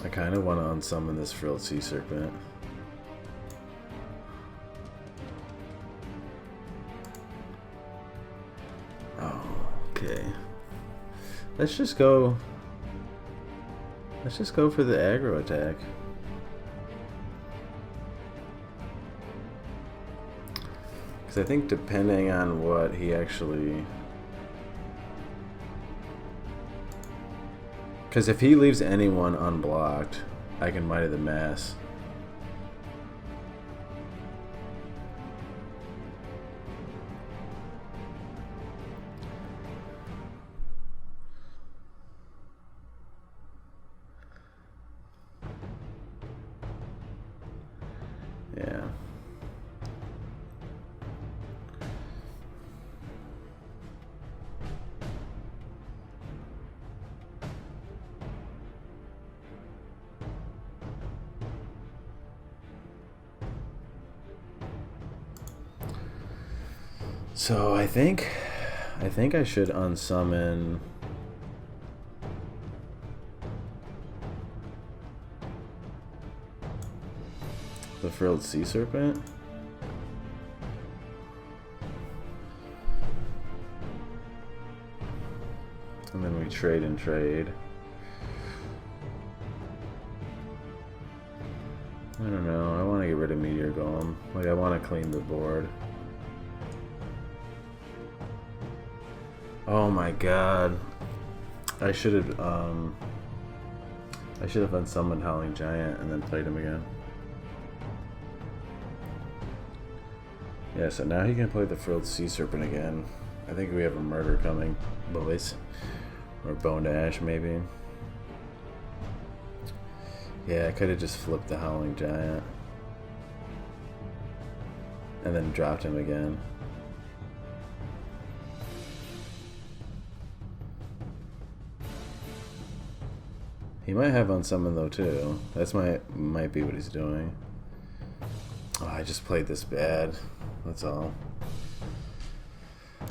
I kind of want to unsummon this Frilled Sea Serpent. Oh, okay. Let's just go for the aggro attack. Because I think depending on what he actually... Because if he leaves anyone unblocked, I can Might of the Mass. Yeah. So I think I should unsummon the Frilled Sea Serpent. And then we trade and trade. I don't know, I want to get rid of Meteor Golem. Like, I want to clean the board. Oh my god. I should have unsummoned Howling Giant and then played him again. Yeah, so now he can play the Frilled Sea Serpent again. I think we have a murder coming, boys. Or Bone Ash, maybe. Yeah, I could have just flipped the Howling Giant. And then dropped him again. He might have unsummoned though too. That's might be what he's doing. Oh, I just played this bad. That's all.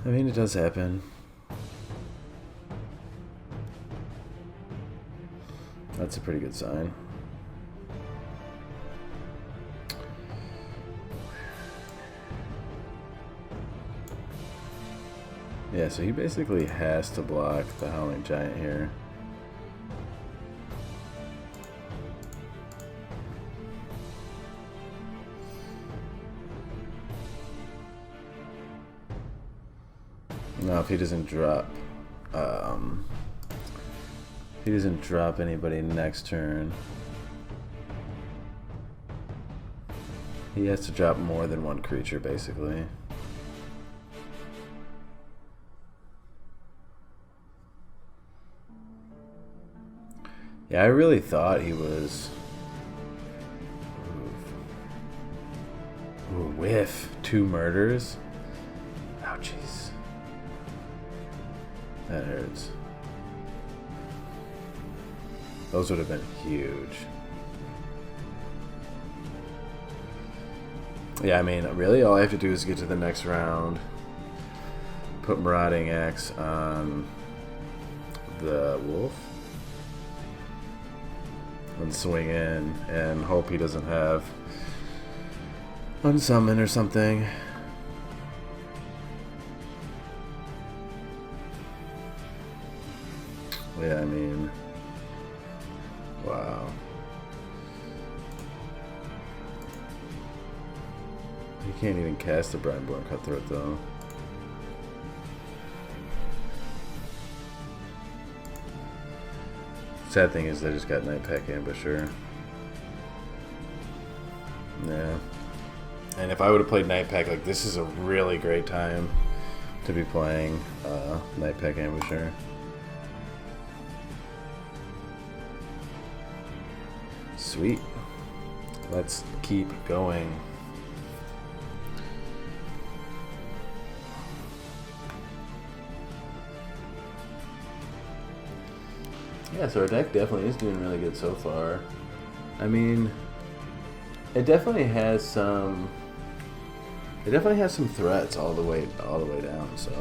I mean, it does happen. That's a pretty good sign. Yeah, so he basically has to block the Howling Giant here. Now, if he doesn't drop, anybody next turn, he has to drop more than one creature, basically. Yeah, I really thought he was... Ooh, whiff. 2 murders? Ouchies. That hurts. Those would have been huge. Yeah, I mean, really all I have to do is get to the next round, put Marauding Axe on the wolf, and swing in and hope he doesn't have unsummon or something. Yeah, I mean, wow. You can't even cast the Brineborn Cutthroat though. Sad thing is they just got Night Pack Ambusher. Yeah. And if I would have played Night Pack, like, this is a really great time to be playing Night Pack Ambusher. Sweet. Let's keep going. Yeah, so our deck definitely is doing really good so far. I mean, it definitely has some. It definitely has some threats all the way down. So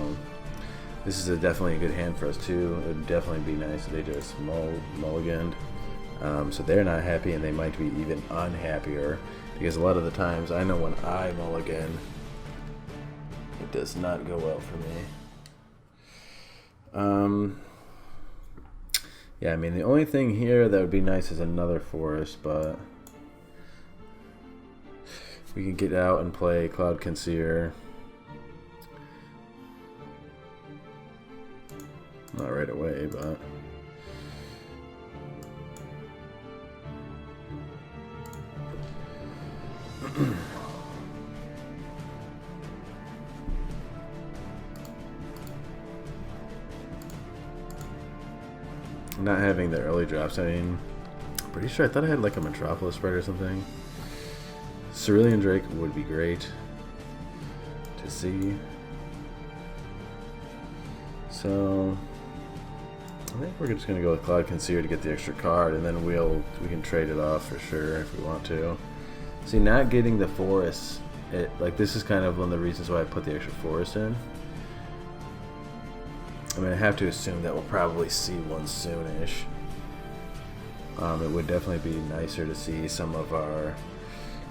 this is definitely a good hand for us too. It would definitely be nice if they just mulliganed. So they're not happy, and they might be even unhappier because a lot of the times I know when I mulligan, it does not go well for me. Yeah, I mean, the only thing here that would be nice is another forest, but we can get out and play Cloud Conceer. Not right away, but not having the early drops, I mean, I'm pretty sure I thought I had like a Metropolis spread or something. Cerulean Drake would be great to see. So I think we're just gonna go with Cloud Conceer to get the extra card, and then we can trade it off for sure if we want to. See, not getting the forest, this is kind of one of the reasons why I put the extra forest in. I mean, I have to assume that we'll probably see one soonish. It would definitely be nicer to see some of our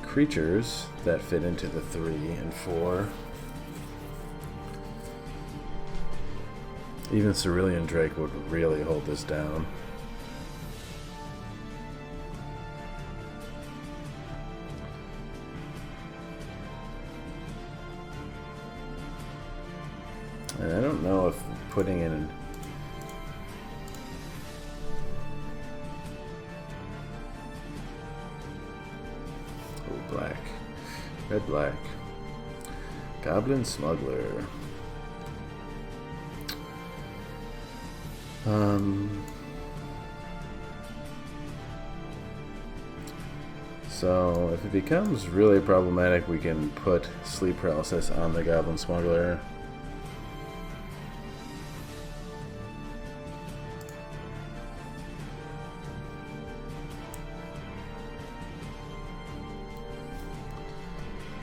creatures that fit into the 3 and 4. Even Cerulean Drake would really hold this down. And I don't know if putting in black, red, black, Goblin Smuggler. So if it becomes really problematic, we can put Sleep Paralysis on the Goblin Smuggler.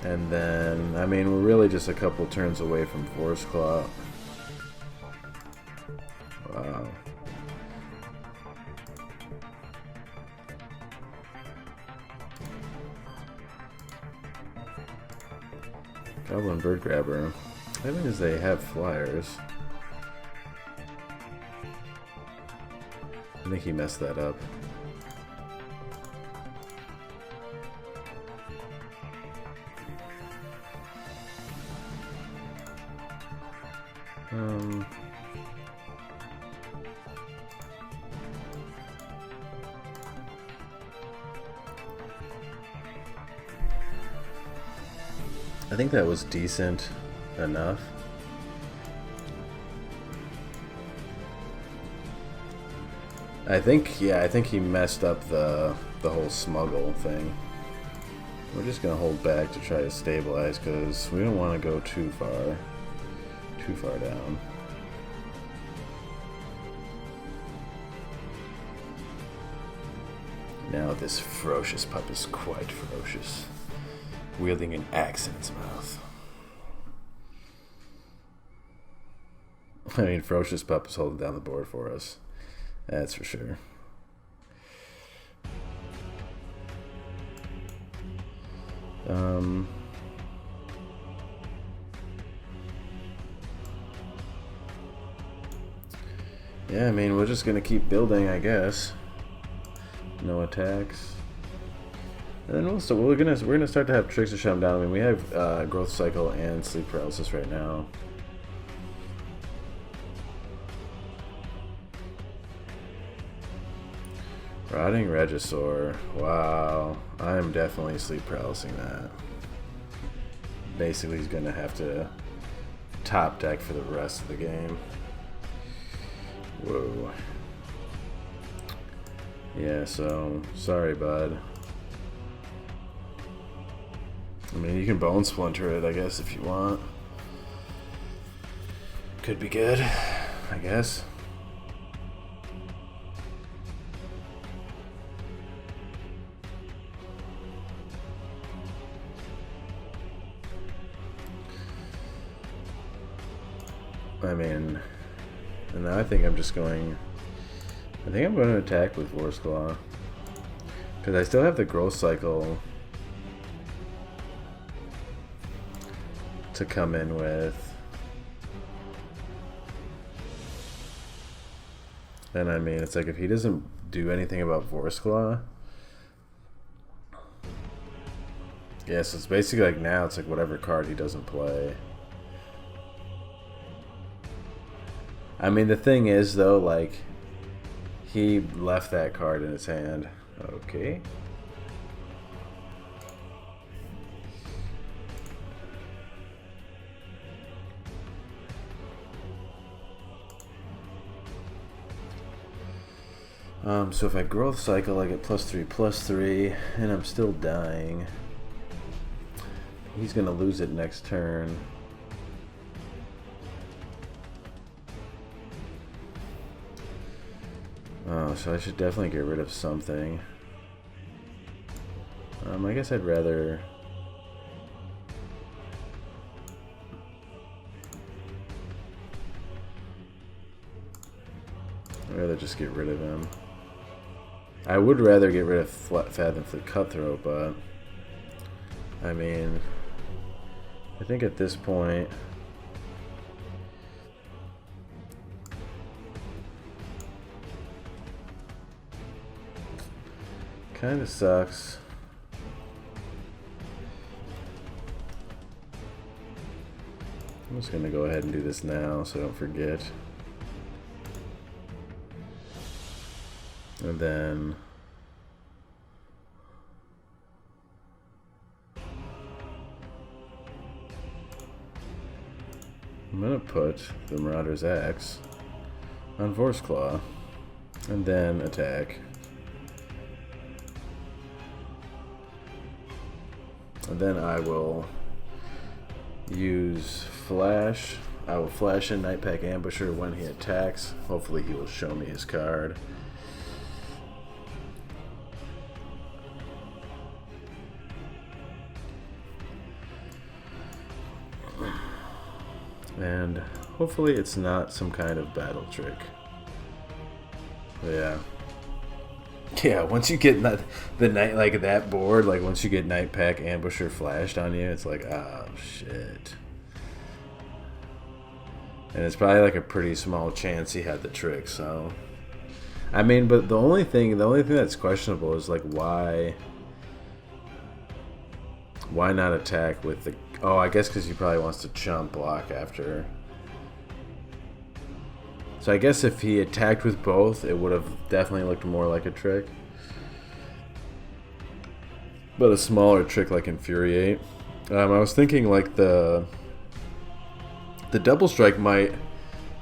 And then, I mean, we're really just a couple turns away from Forest Claw. Wow. Goblin Bird Grabber. I mean, is they have flyers. I think he messed that up. I think that was decent enough. I think he messed up the whole smuggle thing. We're just gonna hold back to try to stabilize because we don't want to go too far down. Now this ferocious pup is quite ferocious, wielding an axe in its mouth. I mean, ferocious pup is holding down the board for us. That's for sure. Yeah, I mean, we're just gonna keep building, I guess. No attacks. And then also, we're gonna start to have tricks to shut them down. I mean, we have growth cycle and sleep paralysis right now. Rotting Regisaur. Wow, I am definitely sleep paralysing that. Basically, he's gonna have to top deck for the rest of the game. Whoa. Yeah, so sorry, bud. I mean, you can bone splinter it, I guess, if you want. Could be good, I guess. I mean, and now I think I'm just going. I think I'm going to attack with Force Claw, because I still have the growth cycle to come in with. And I mean, it's like if he doesn't do anything about Force Claw. Yeah, so it's basically like now it's like whatever card he doesn't play. I mean, the thing is, though, like, he left that card in his hand. Okay. So if I growth cycle, I get +3/+3, and I'm still dying. He's gonna lose it next turn. Oh, so I should definitely get rid of something. I guess I'd rather... just get rid of him. I would rather get rid of Fathomfleet Cutthroat, but... I mean... I think at this point... kind of sucks. I'm just gonna go ahead and do this now so I don't forget. And then I'm gonna put the Marauder's Axe on Force Claw and then attack. And then I will use Flash. I will flash in Nightpack Ambusher when he attacks. Hopefully he will show me his card. And hopefully it's not some kind of battle trick. But yeah. Yeah, once you get the night like that board, like once you get Nightpack Ambusher flashed on you, it's like, oh shit. And it's probably like a pretty small chance he had the trick, so I mean, but the only thing that's questionable is like why not attack with the... Oh, I guess because he probably wants to chump block after. So I guess if he attacked with both, it would have definitely looked more like a trick. But a smaller trick like Infuriate. I was thinking like the double strike might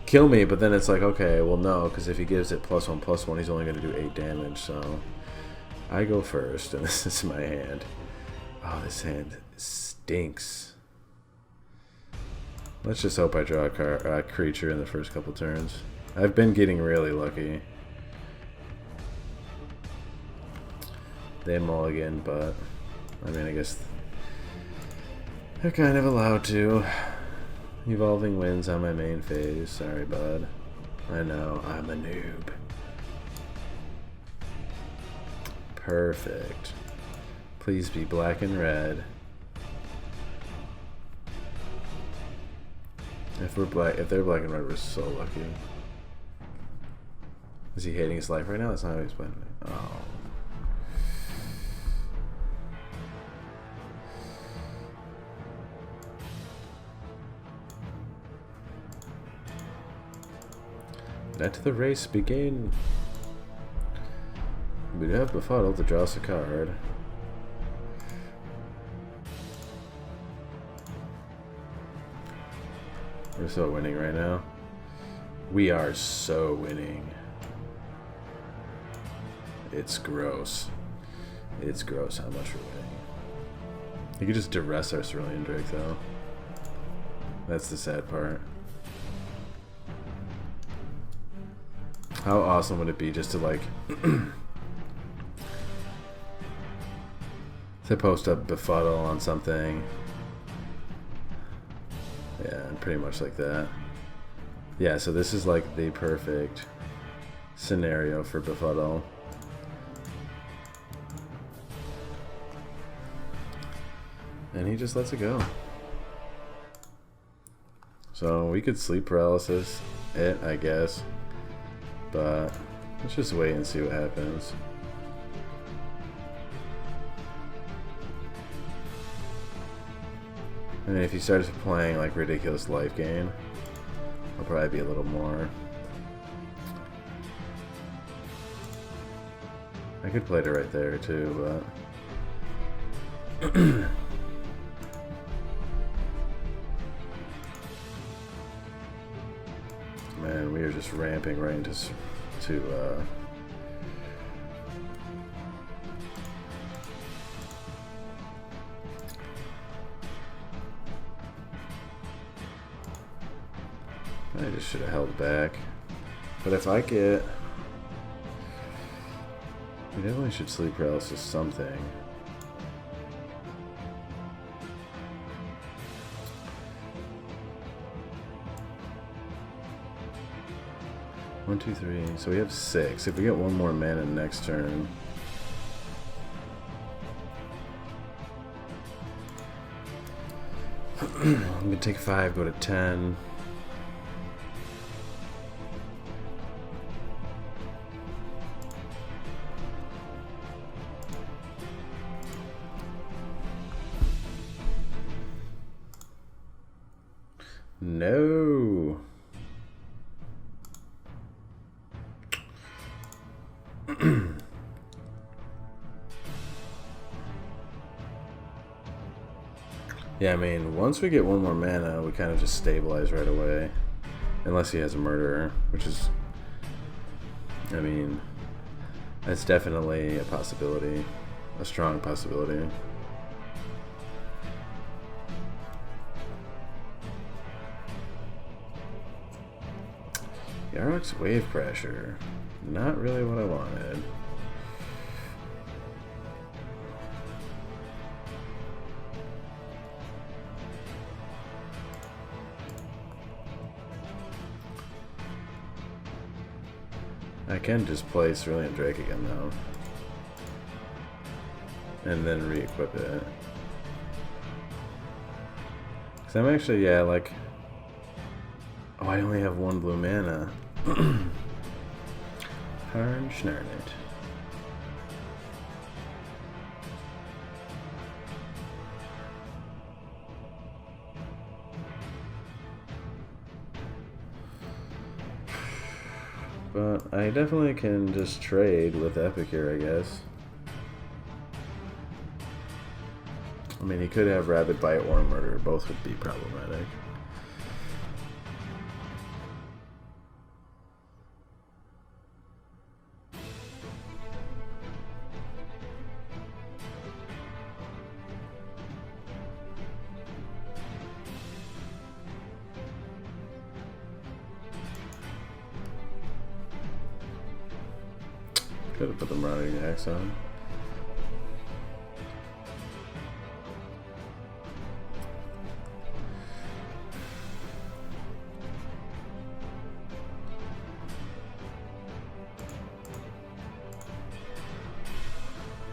kill me, but then it's like, okay, well no, because if he gives it +1/+1, he's only going to do 8 damage, so I go first, and this is my hand. Oh, this hand stinks. Let's just hope I draw a creature in the first couple turns. I've been getting really lucky. They mulligan, but I mean, I guess they're kind of allowed to. Evolving Winds on my main phase. Sorry, bud. I know, I'm a noob. Perfect. Please be black and red. If they're black and red, we're so lucky. Is he hating his life right now? That's not how he's playing. Oh. Let the race begin. We do have Befuddle to draw us a card. We're so winning right now. We are so winning. It's gross. It's gross how much we're winning. You could just duress our Cerulean Drake though. That's the sad part. How awesome would it be just to like to post up Befuddle on something. Yeah, pretty much like that. Yeah, so this is like the perfect scenario for Befuddle. And he just lets it go. So we could sleep paralysis it, I guess. But let's just wait and see what happens. And if he starts playing like ridiculous life gain, I'll probably be a little more. I could play it right there too, but man, we are just ramping right into I just should have held back. But if I get... we definitely should sleep paralysis something. One, two, three. So we have 6. If we get one more mana next turn... I'm gonna take 5, go to 10. No. Yeah, I mean, once we get one more mana, we kind of just stabilize right away. Unless he has a murderer, which is... I mean, that's definitely a possibility. A strong possibility. Yarok's Wave Crasher. Not really what I wanted. I can just play Cerulean Drake again though. And then re-equip it. Cause I'm actually, yeah, like... oh, I only have 1 blue mana. Harn Schnarn it. But I definitely can just trade with Epic here, I guess. I mean, he could have Rabid Bite or Murder. Both would be problematic. Could have put the Marauding Axe on.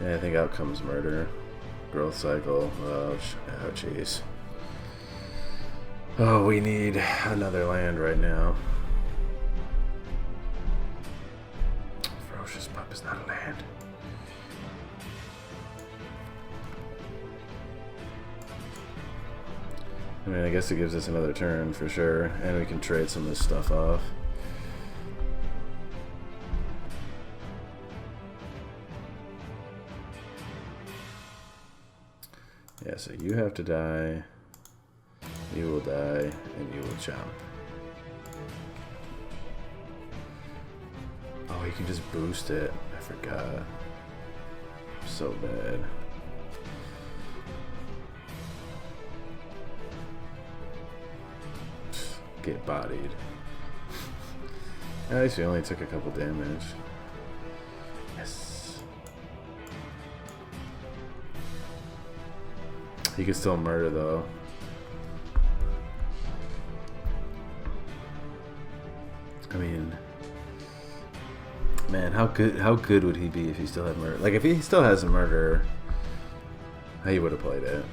Yeah, I think out comes Murder. Growth Cycle. Oh, jeez. Oh, we need another land right now. Ferocious Pup is not a land. I mean, I guess it gives us another turn for sure, and we can trade some of this stuff off. Yeah, so you have to die. You will die, and you will jump. Oh, you can just boost it. I forgot. So bad. Get bodied. At least we only took a couple damage. Yes. He can still murder though. I mean, man, how good would he be if he still had murder? Like if he still has a murder, he would have played it.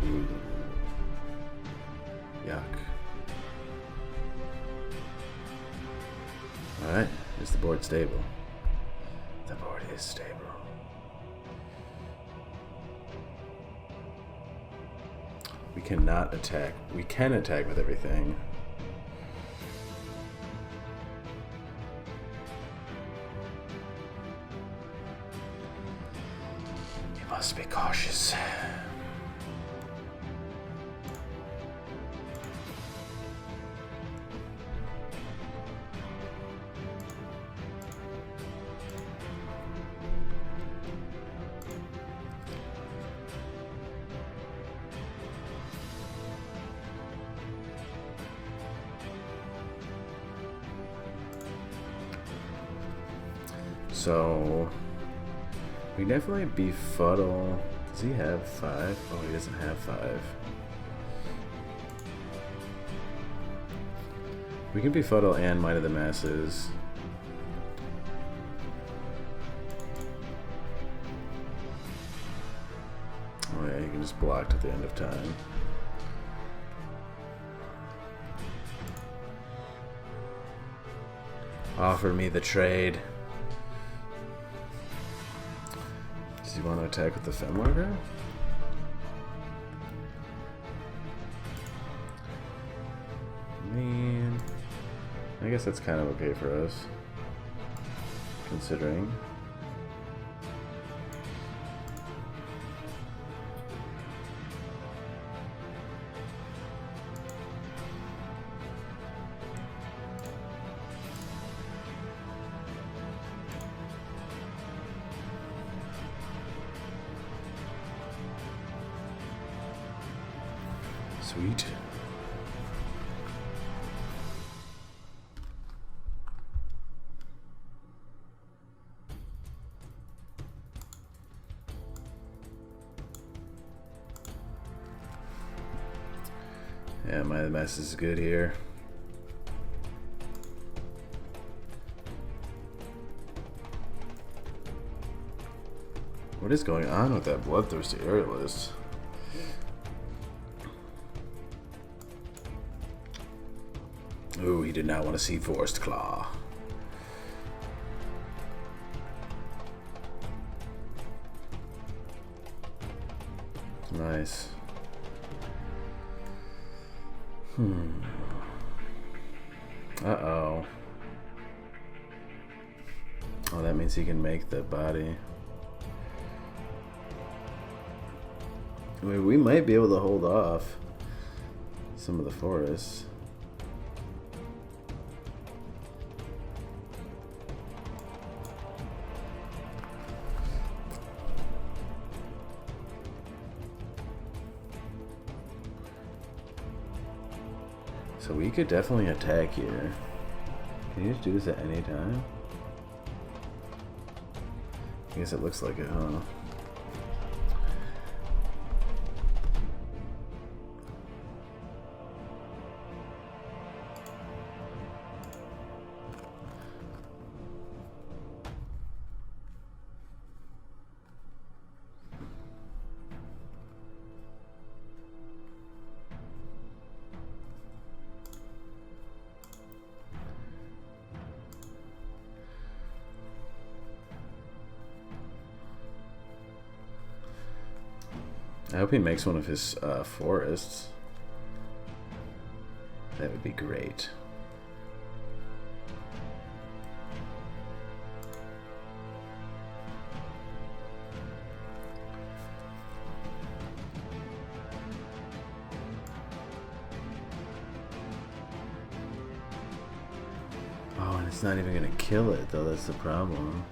Ooh. Yuck. Alright, is the board stable? The board is stable. We cannot attack. We can attack with everything. You must be cautious. So we can definitely befuddle. Does he have 5? Oh, he doesn't have 5. We can befuddle and Might of the Masses. Oh yeah, he can just block at the end of time. Offer me the trade. Does he want to attack with the Femlarger? Man, I guess that's kind of okay for us, considering. Sweet. Yeah, my mess is good here. What is going on with that bloodthirsty aerialist? Ooh, he did not want to see Forest Claw. Nice. Uh-oh. Oh, that means he can make the body. I mean, we might be able to hold off some of the forests. So we could definitely attack here. Can you just do this at any time? I guess it looks like it, huh? I hope he makes one of his forests. That would be great. It's not even gonna kill it though, that's the problem.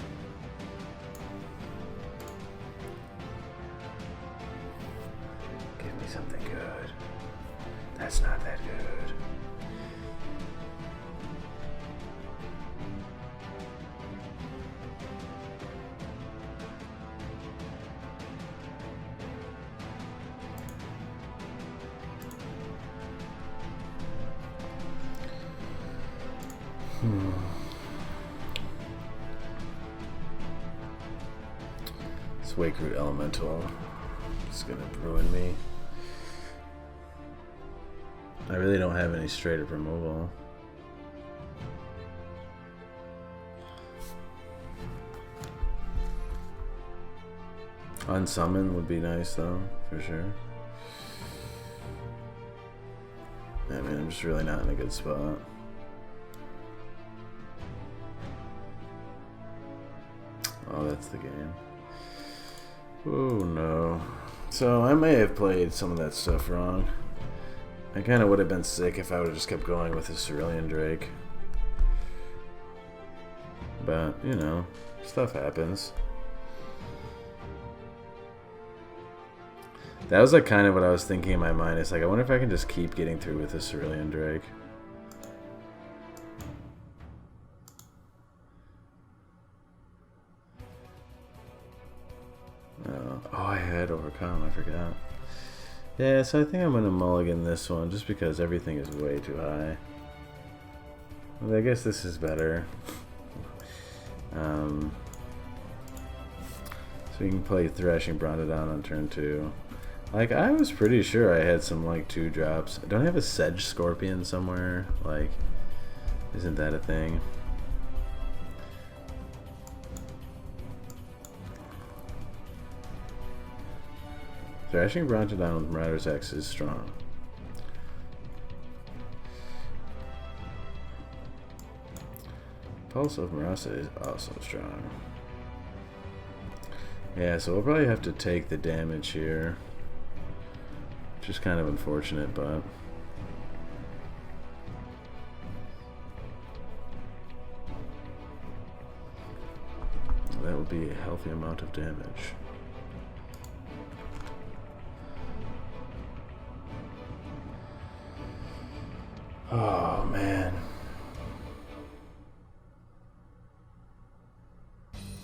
Give me something good. That's not that good. This Wake Root Elemental is gonna ruin me. I really don't have any straight up removal. Unsummon would be nice though, for sure. I mean, I'm just really not in a good spot. Oh, that's the game. Oh no. So I may have played some of that stuff wrong. I kind of would have been sick if I would have just kept going with the Cerulean Drake. But, you know, stuff happens. That was like kind of what I was thinking in my mind. It's like, I wonder if I can just keep getting through with the Cerulean Drake. Oh, I had overcome, I forgot. Yeah, so I think I'm gonna mulligan this one just because everything is way too high. Well, I guess this is better. So we can play Thrashing Brontodon on turn 2. Like, I was pretty sure I had some like 2 drops. Don't I have a Sedge Scorpion somewhere? Like, isn't that a thing? Thrashing Brontodon with Marauder's X is strong. Pulse of Marasa is also strong. Yeah, so we'll probably have to take the damage here. Which is kind of unfortunate, but... that would be a healthy amount of damage. Oh, man.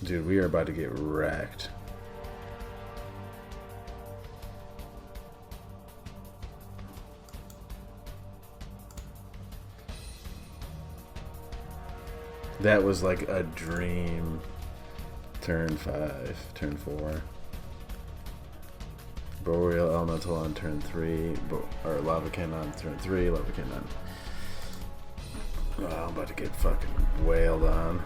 Dude, we are about to get wrecked. That was like a dream. Turn 5, turn 4. Boreal Elemental on turn 3, or Lava Cannon on turn 3, Lava Cannon. Oh, I'm about to get fucking wailed on.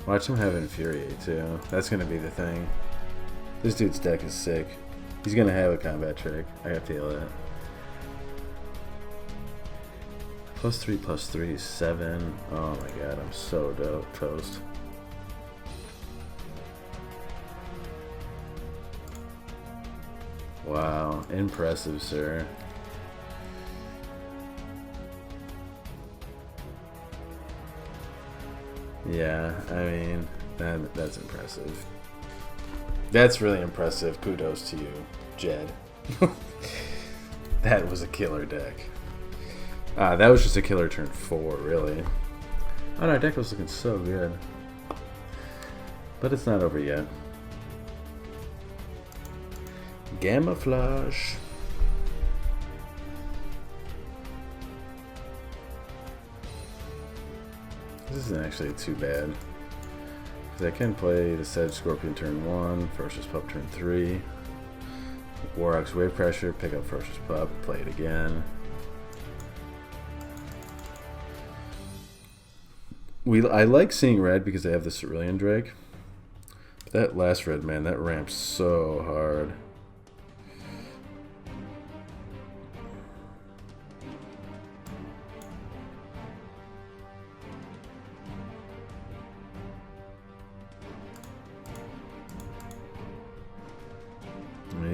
Watch him have Infuriate too. That's gonna be the thing. This dude's deck is sick. He's gonna have a combat trick. I gotta feel it. +3/+3 is 7. Oh my god, I'm so dope. Toast. Wow, impressive, sir. Yeah, I mean, that's impressive. That's really impressive. Kudos to you, Jed. That was a killer deck. That was just a killer turn 4, really. Oh, no, our deck was looking so good. But it's not over yet. Gamma Flash. This isn't actually too bad. Because I can play the Sedge Scorpion turn 1, Ferocious Pup turn 3. Warrock's Wave Crasher, pick up Ferocious Pup, play it again. I like seeing red because they have the Cerulean Drake. But that last red, man, that ramps so hard.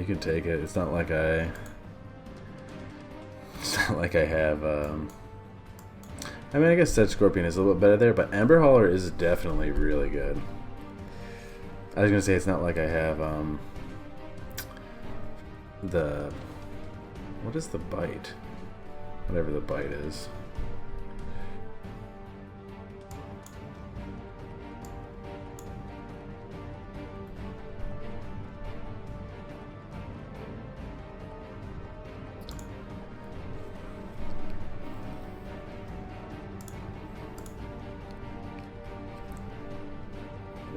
can take it. It's not like I... It's not like I have... I mean, I guess Sedge Scorpion is a little bit better there, but Ember Hauler is definitely really good. I was going to say it's not like I have the... What is the bite? Whatever the bite is.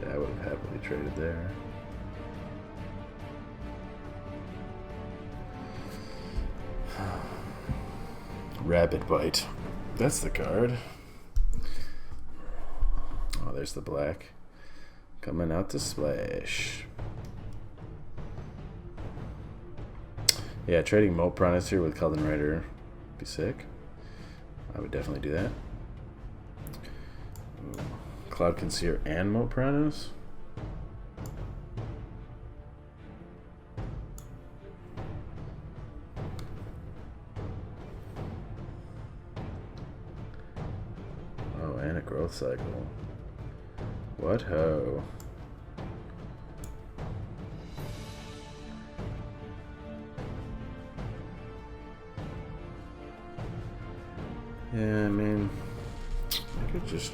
Yeah, I would have happily traded there. Rapid Bite. That's the card. Oh, there's the black. Coming out to splash. Yeah, trading Moat Piranhas here with Kelden Rider would be sick. I would definitely do that. Ooh. Cloud Concealer and Moat Piranhas. Oh, and a growth cycle. What ho? Yeah, I mean, I could just...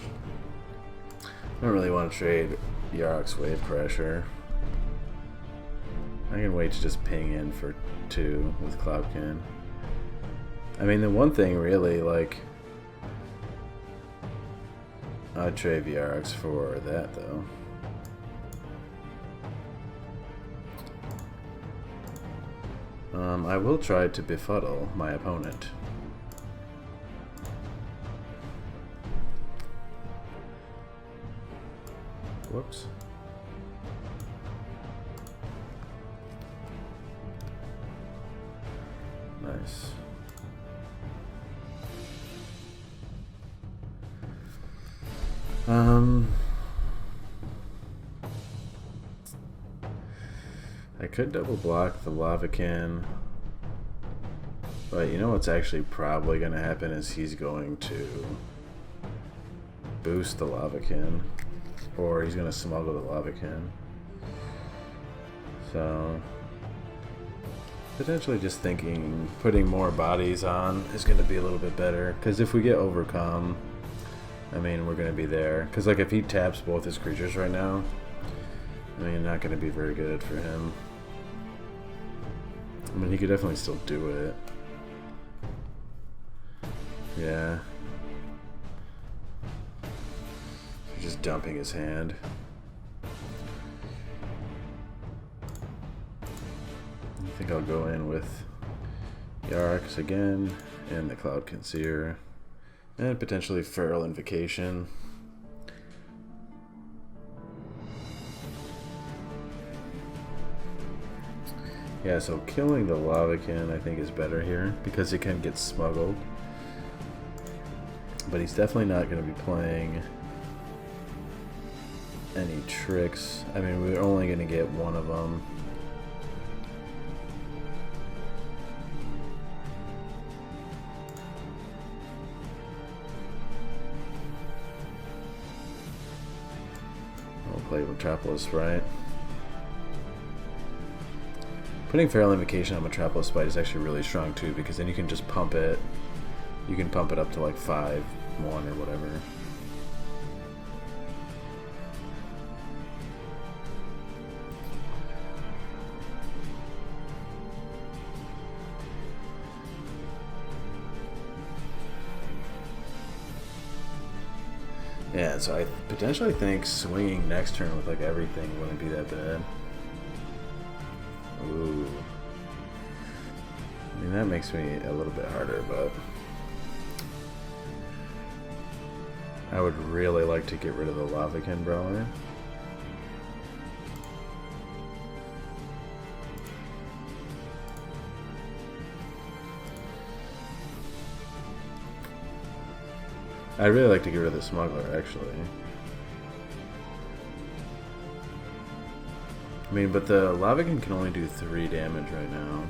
I don't really want to trade Yarok's Wave Crasher. I can wait to just ping in for 2 with Cloudkin. I mean, the one thing really, like... I'd trade Yarok's for that, though. I will try to befuddle my opponent. Whoops. Nice. I could double block the Lavacan, but you know what's actually probably going to happen is he's going to boost the Lavacan, or he's going to smuggle the Lavacan. So potentially just thinking putting more bodies on is going to be a little bit better, because if we get overcome, I mean, we're going to be there. Because like if he taps both his creatures right now, I mean, not going to be very good for him. I mean, he could definitely still do it. Yeah. He's just dumping his hand. I think I'll go in with Yarok's again, and the Cloud Concealer, and potentially Feral Invocation. Yeah, so killing the Lavacan I think is better here because it can get smuggled. But he's definitely not going to be playing any tricks. I mean, we're only going to get one of them. I'll play Metropolis, right? Putting Feral Invocation on Metropolis Bite is actually really strong too, because then you can just pump it. You can pump it up to like 5-1 or whatever. Yeah, so I potentially think swinging next turn with like everything wouldn't be that bad. Ooh. I mean, that makes me a little bit harder, but I would really like to get rid of the Lavacan Brawler. I'd really like to get rid of the Smuggler, actually. I mean, but the Lavagan can only do 3 damage right now.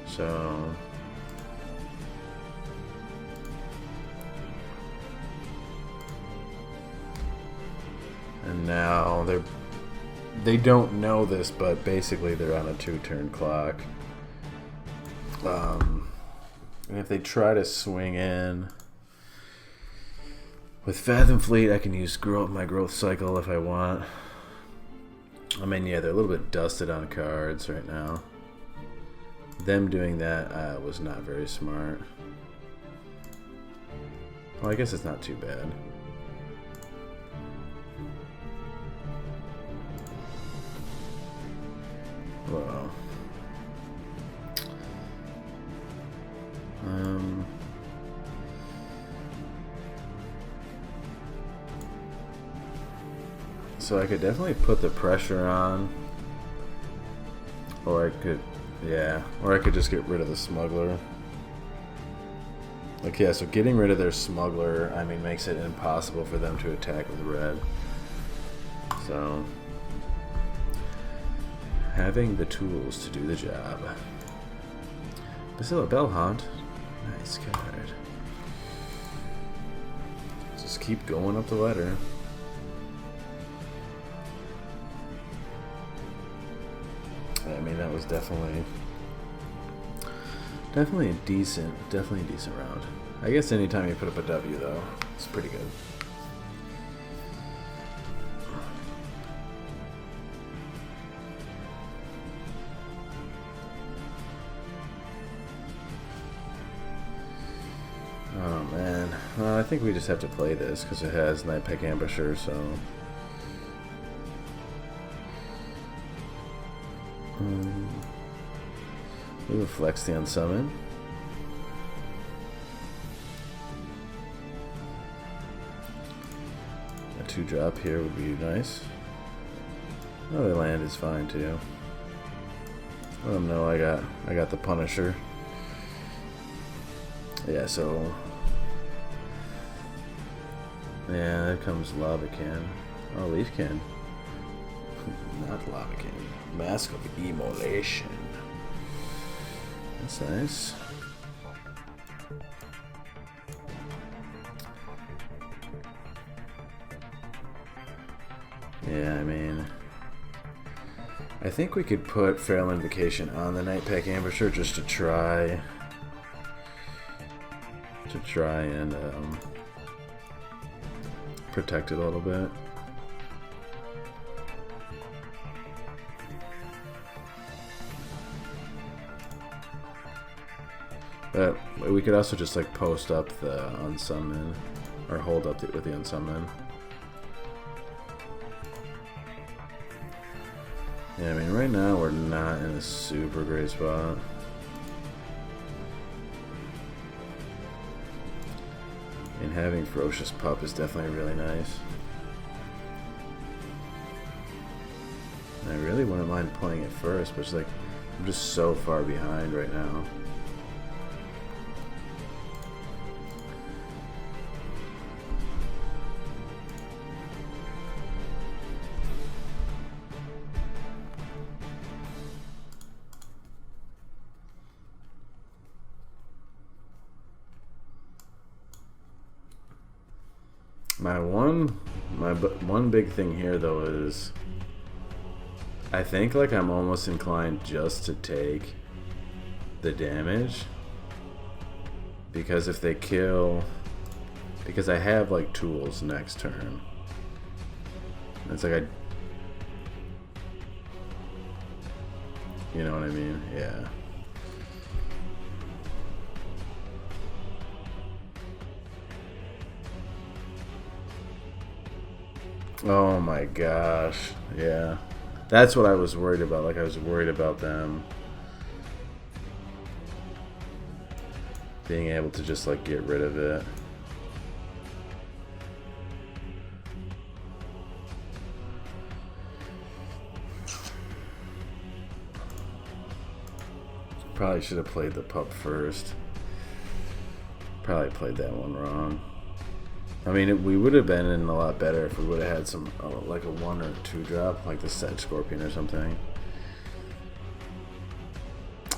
So... And now they don't know this, but basically they're on a 2-turn clock. And if they try to swing in with Fathom Fleet, I can use my growth cycle if I want. I mean, yeah, they're a little bit dusted on cards right now. Them doing that was not very smart. Well, I guess it's not too bad. Whoa. So I could definitely put the pressure on, or I could, yeah, or I could just get rid of the smuggler. Like, yeah, so getting rid of their smuggler, I mean, makes it impossible for them to attack with red. So having the tools to do the job. Basila Bellhaunt, nice card. Just keep going up the ladder. I mean, that was definitely a decent round. I guess anytime you put up a W, though, it's pretty good. Oh man, well, I think we just have to play this because it has Nightpack Ambusher, so. We will flex the unsummon. A 2-drop here would be nice. Another land is fine too. Let them know I got the Punisher. Yeah, so yeah, there comes Lavacan. Oh, Leafcan. Not Lavacan. Mask of Immolation. That's nice. Yeah, I mean, I think we could put Feral Invocation on the Nightpack Ambusher just to try and protect it a little bit. But we could also just like post up the unsummon, or hold up with the unsummon. Yeah, I mean, right now we're not in a super great spot. And having Ferocious Pup is definitely really nice. I really wouldn't mind playing it first, but it's like I'm just so far behind right now. My one big thing here though is I think like I'm almost inclined just to take the damage, because if they kill, because I have like tools next turn. It's like you know what I mean? Yeah. Oh my gosh, yeah. That's what I was worried about. Like, I was worried about them being able to just, like, get rid of it. Probably should have played the pup first. Probably played that one wrong. I mean, we would have been in a lot better if we would have had some, like a 1 or 2 drop, like the Sedge Scorpion or something.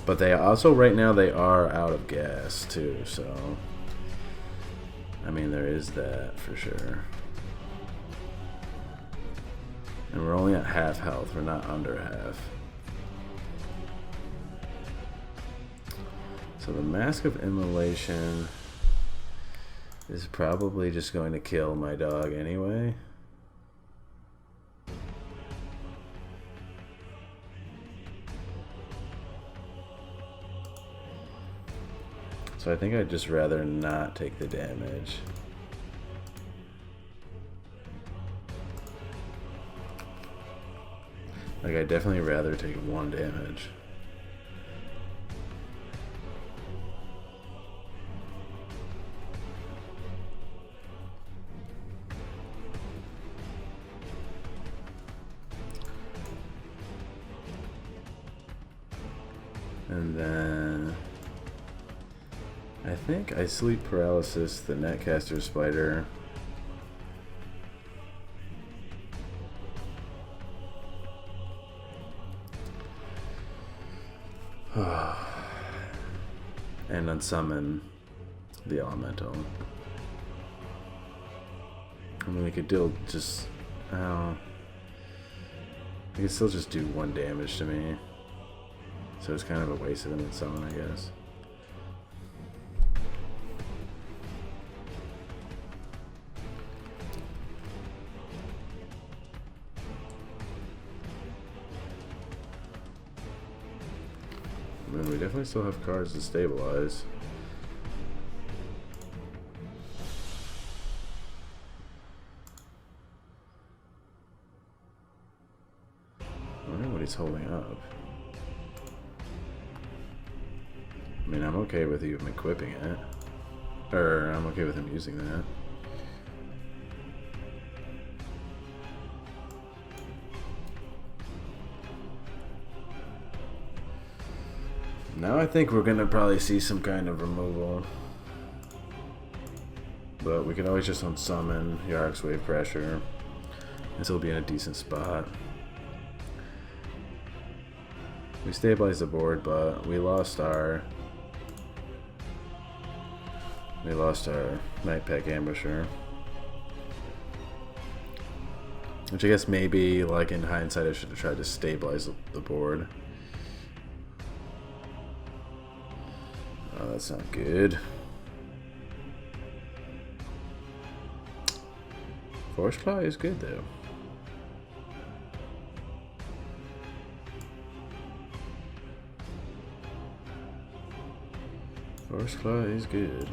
But they also, right now, they are out of gas, too, so... I mean, there is that, for sure. And we're only at half health, we're not under half. So the Mask of Immolation is probably just going to kill my dog anyway. So I think I'd just rather not take the damage. Like, I'd definitely rather take 1 damage. And then I think I sleep paralysis the Netcaster Spider. And unsummon the Elemental. I mean, we could just I could still just do 1 damage to me. So it's kind of a waste of an unsummon, I guess. I mean, we definitely still have cards to stabilize. I wonder what he's holding up. I mean, I'm okay with him equipping it. Or, I'm okay with him using that. Now I think we're gonna probably see some kind of removal. But we can always just unsummon Yarok's Wave Pressure. This will be in a decent spot. We stabilized the board, but we lost our Night Pack Ambusher. Which I guess maybe, like, in hindsight, I should have tried to stabilize the board. Oh, that's not good. Force Claw is good, though. Force Claw is good.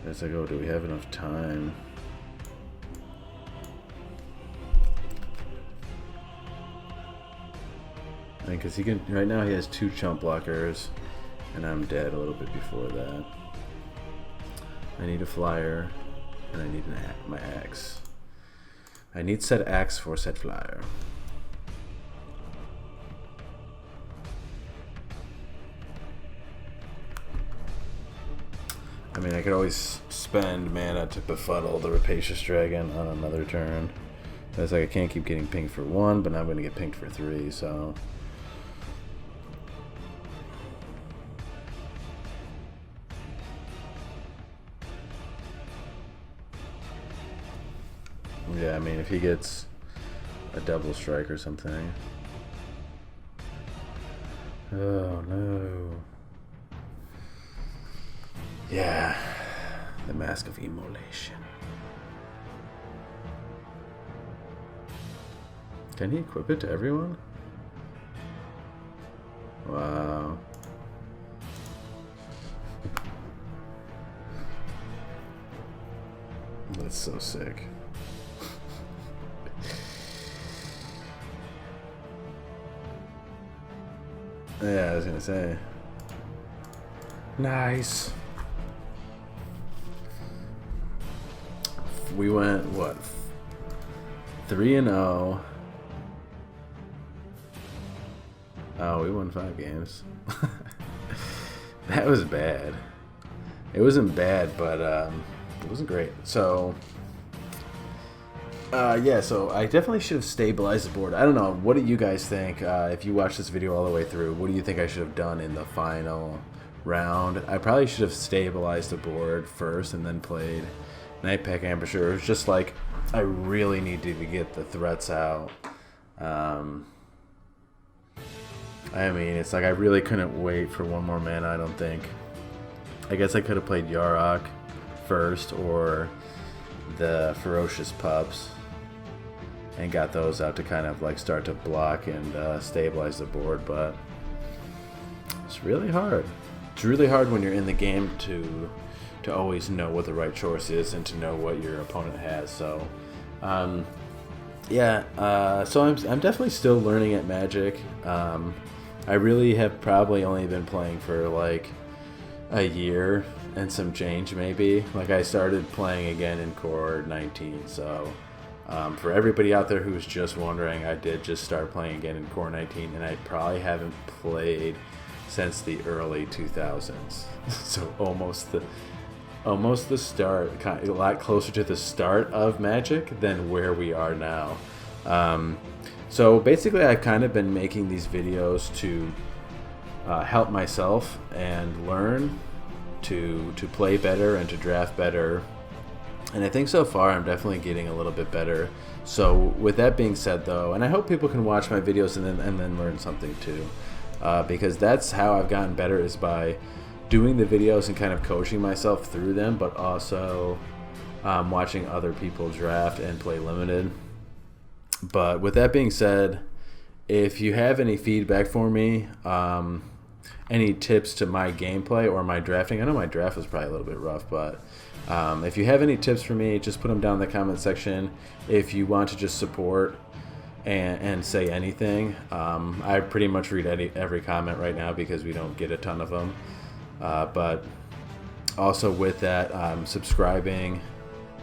It's like, oh, do we have enough time? I mean, because he can, right now he has 2 chump blockers, and I'm dead a little bit before that. I need a flyer, and I need my axe. I need said axe for said flyer. I mean, I could always spend mana to befuddle the Rapacious Dragon on another turn. It's like I can't keep getting pinged for 1, but now I'm going to get pinged for 3, so... Yeah, I mean, if he gets a double strike or something... Oh, no. Yeah, the Mask of Immolation. Can he equip it to everyone? Wow. That's so sick. Yeah, I was gonna say. Nice. We went, what, 3-0. Oh, we won 5 games. That was bad. It wasn't bad, but it wasn't great. So, yeah, so I definitely should have stabilized the board. I don't know. What do you guys think? If you watch this video all the way through, what do you think I should have done in the final round? I probably should have stabilized the board first and then played Night Pack Ambusher. It was just like, I really needed to get the threats out. I mean, it's like I really couldn't wait for one more mana, I don't think. I guess I could have played Yarok first or the Ferocious Pups and got those out to kind of like start to block and stabilize the board, but it's really hard. It's really hard when you're in the game to always know what the right choice is and to know what your opponent has. So yeah, so I'm definitely still learning at Magic. I really have probably only been playing for like a year and some change maybe. Like I started playing again in Core 19, so for everybody out there who's just wondering, I did just start playing again in Core 19, and I probably haven't played since the early 2000s. So almost the start, kind of a lot closer to the start of Magic than where we are now. So basically I've kind of been making these videos to help myself and learn to play better and to draft better, and I think so far I'm definitely getting a little bit better. So with that being said though, and I hope people can watch my videos and then learn something too, because that's how I've gotten better, is by doing the videos and kind of coaching myself through them, but also watching other people draft and play limited. But with that being said, if you have any feedback for me, any tips to my gameplay or my drafting, I know my draft was probably a little bit rough, but if you have any tips for me, just put them down in the comment section. If you want to just support and say anything, I pretty much read every comment right now because we don't get a ton of them. But also with that, subscribing,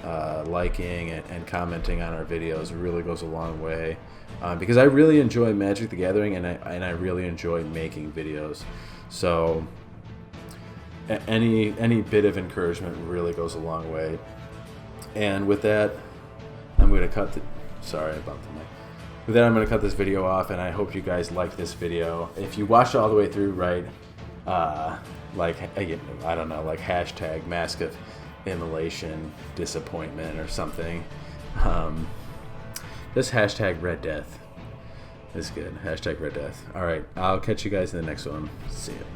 liking and commenting on our videos really goes a long way, because I really enjoy Magic the Gathering, and I really enjoy making videos. So any bit of encouragement really goes a long way. And with that, I'm going to cut the sorry about the mic. With that, I'm going to cut this video off, and I hope you guys liked this video. If you watched it all the way through, right, like, I don't know, like hashtag Mask of Immolation Disappointment or something. This hashtag Red Death is good. Hashtag Red Death. All right, I'll catch you guys in the next one. See ya.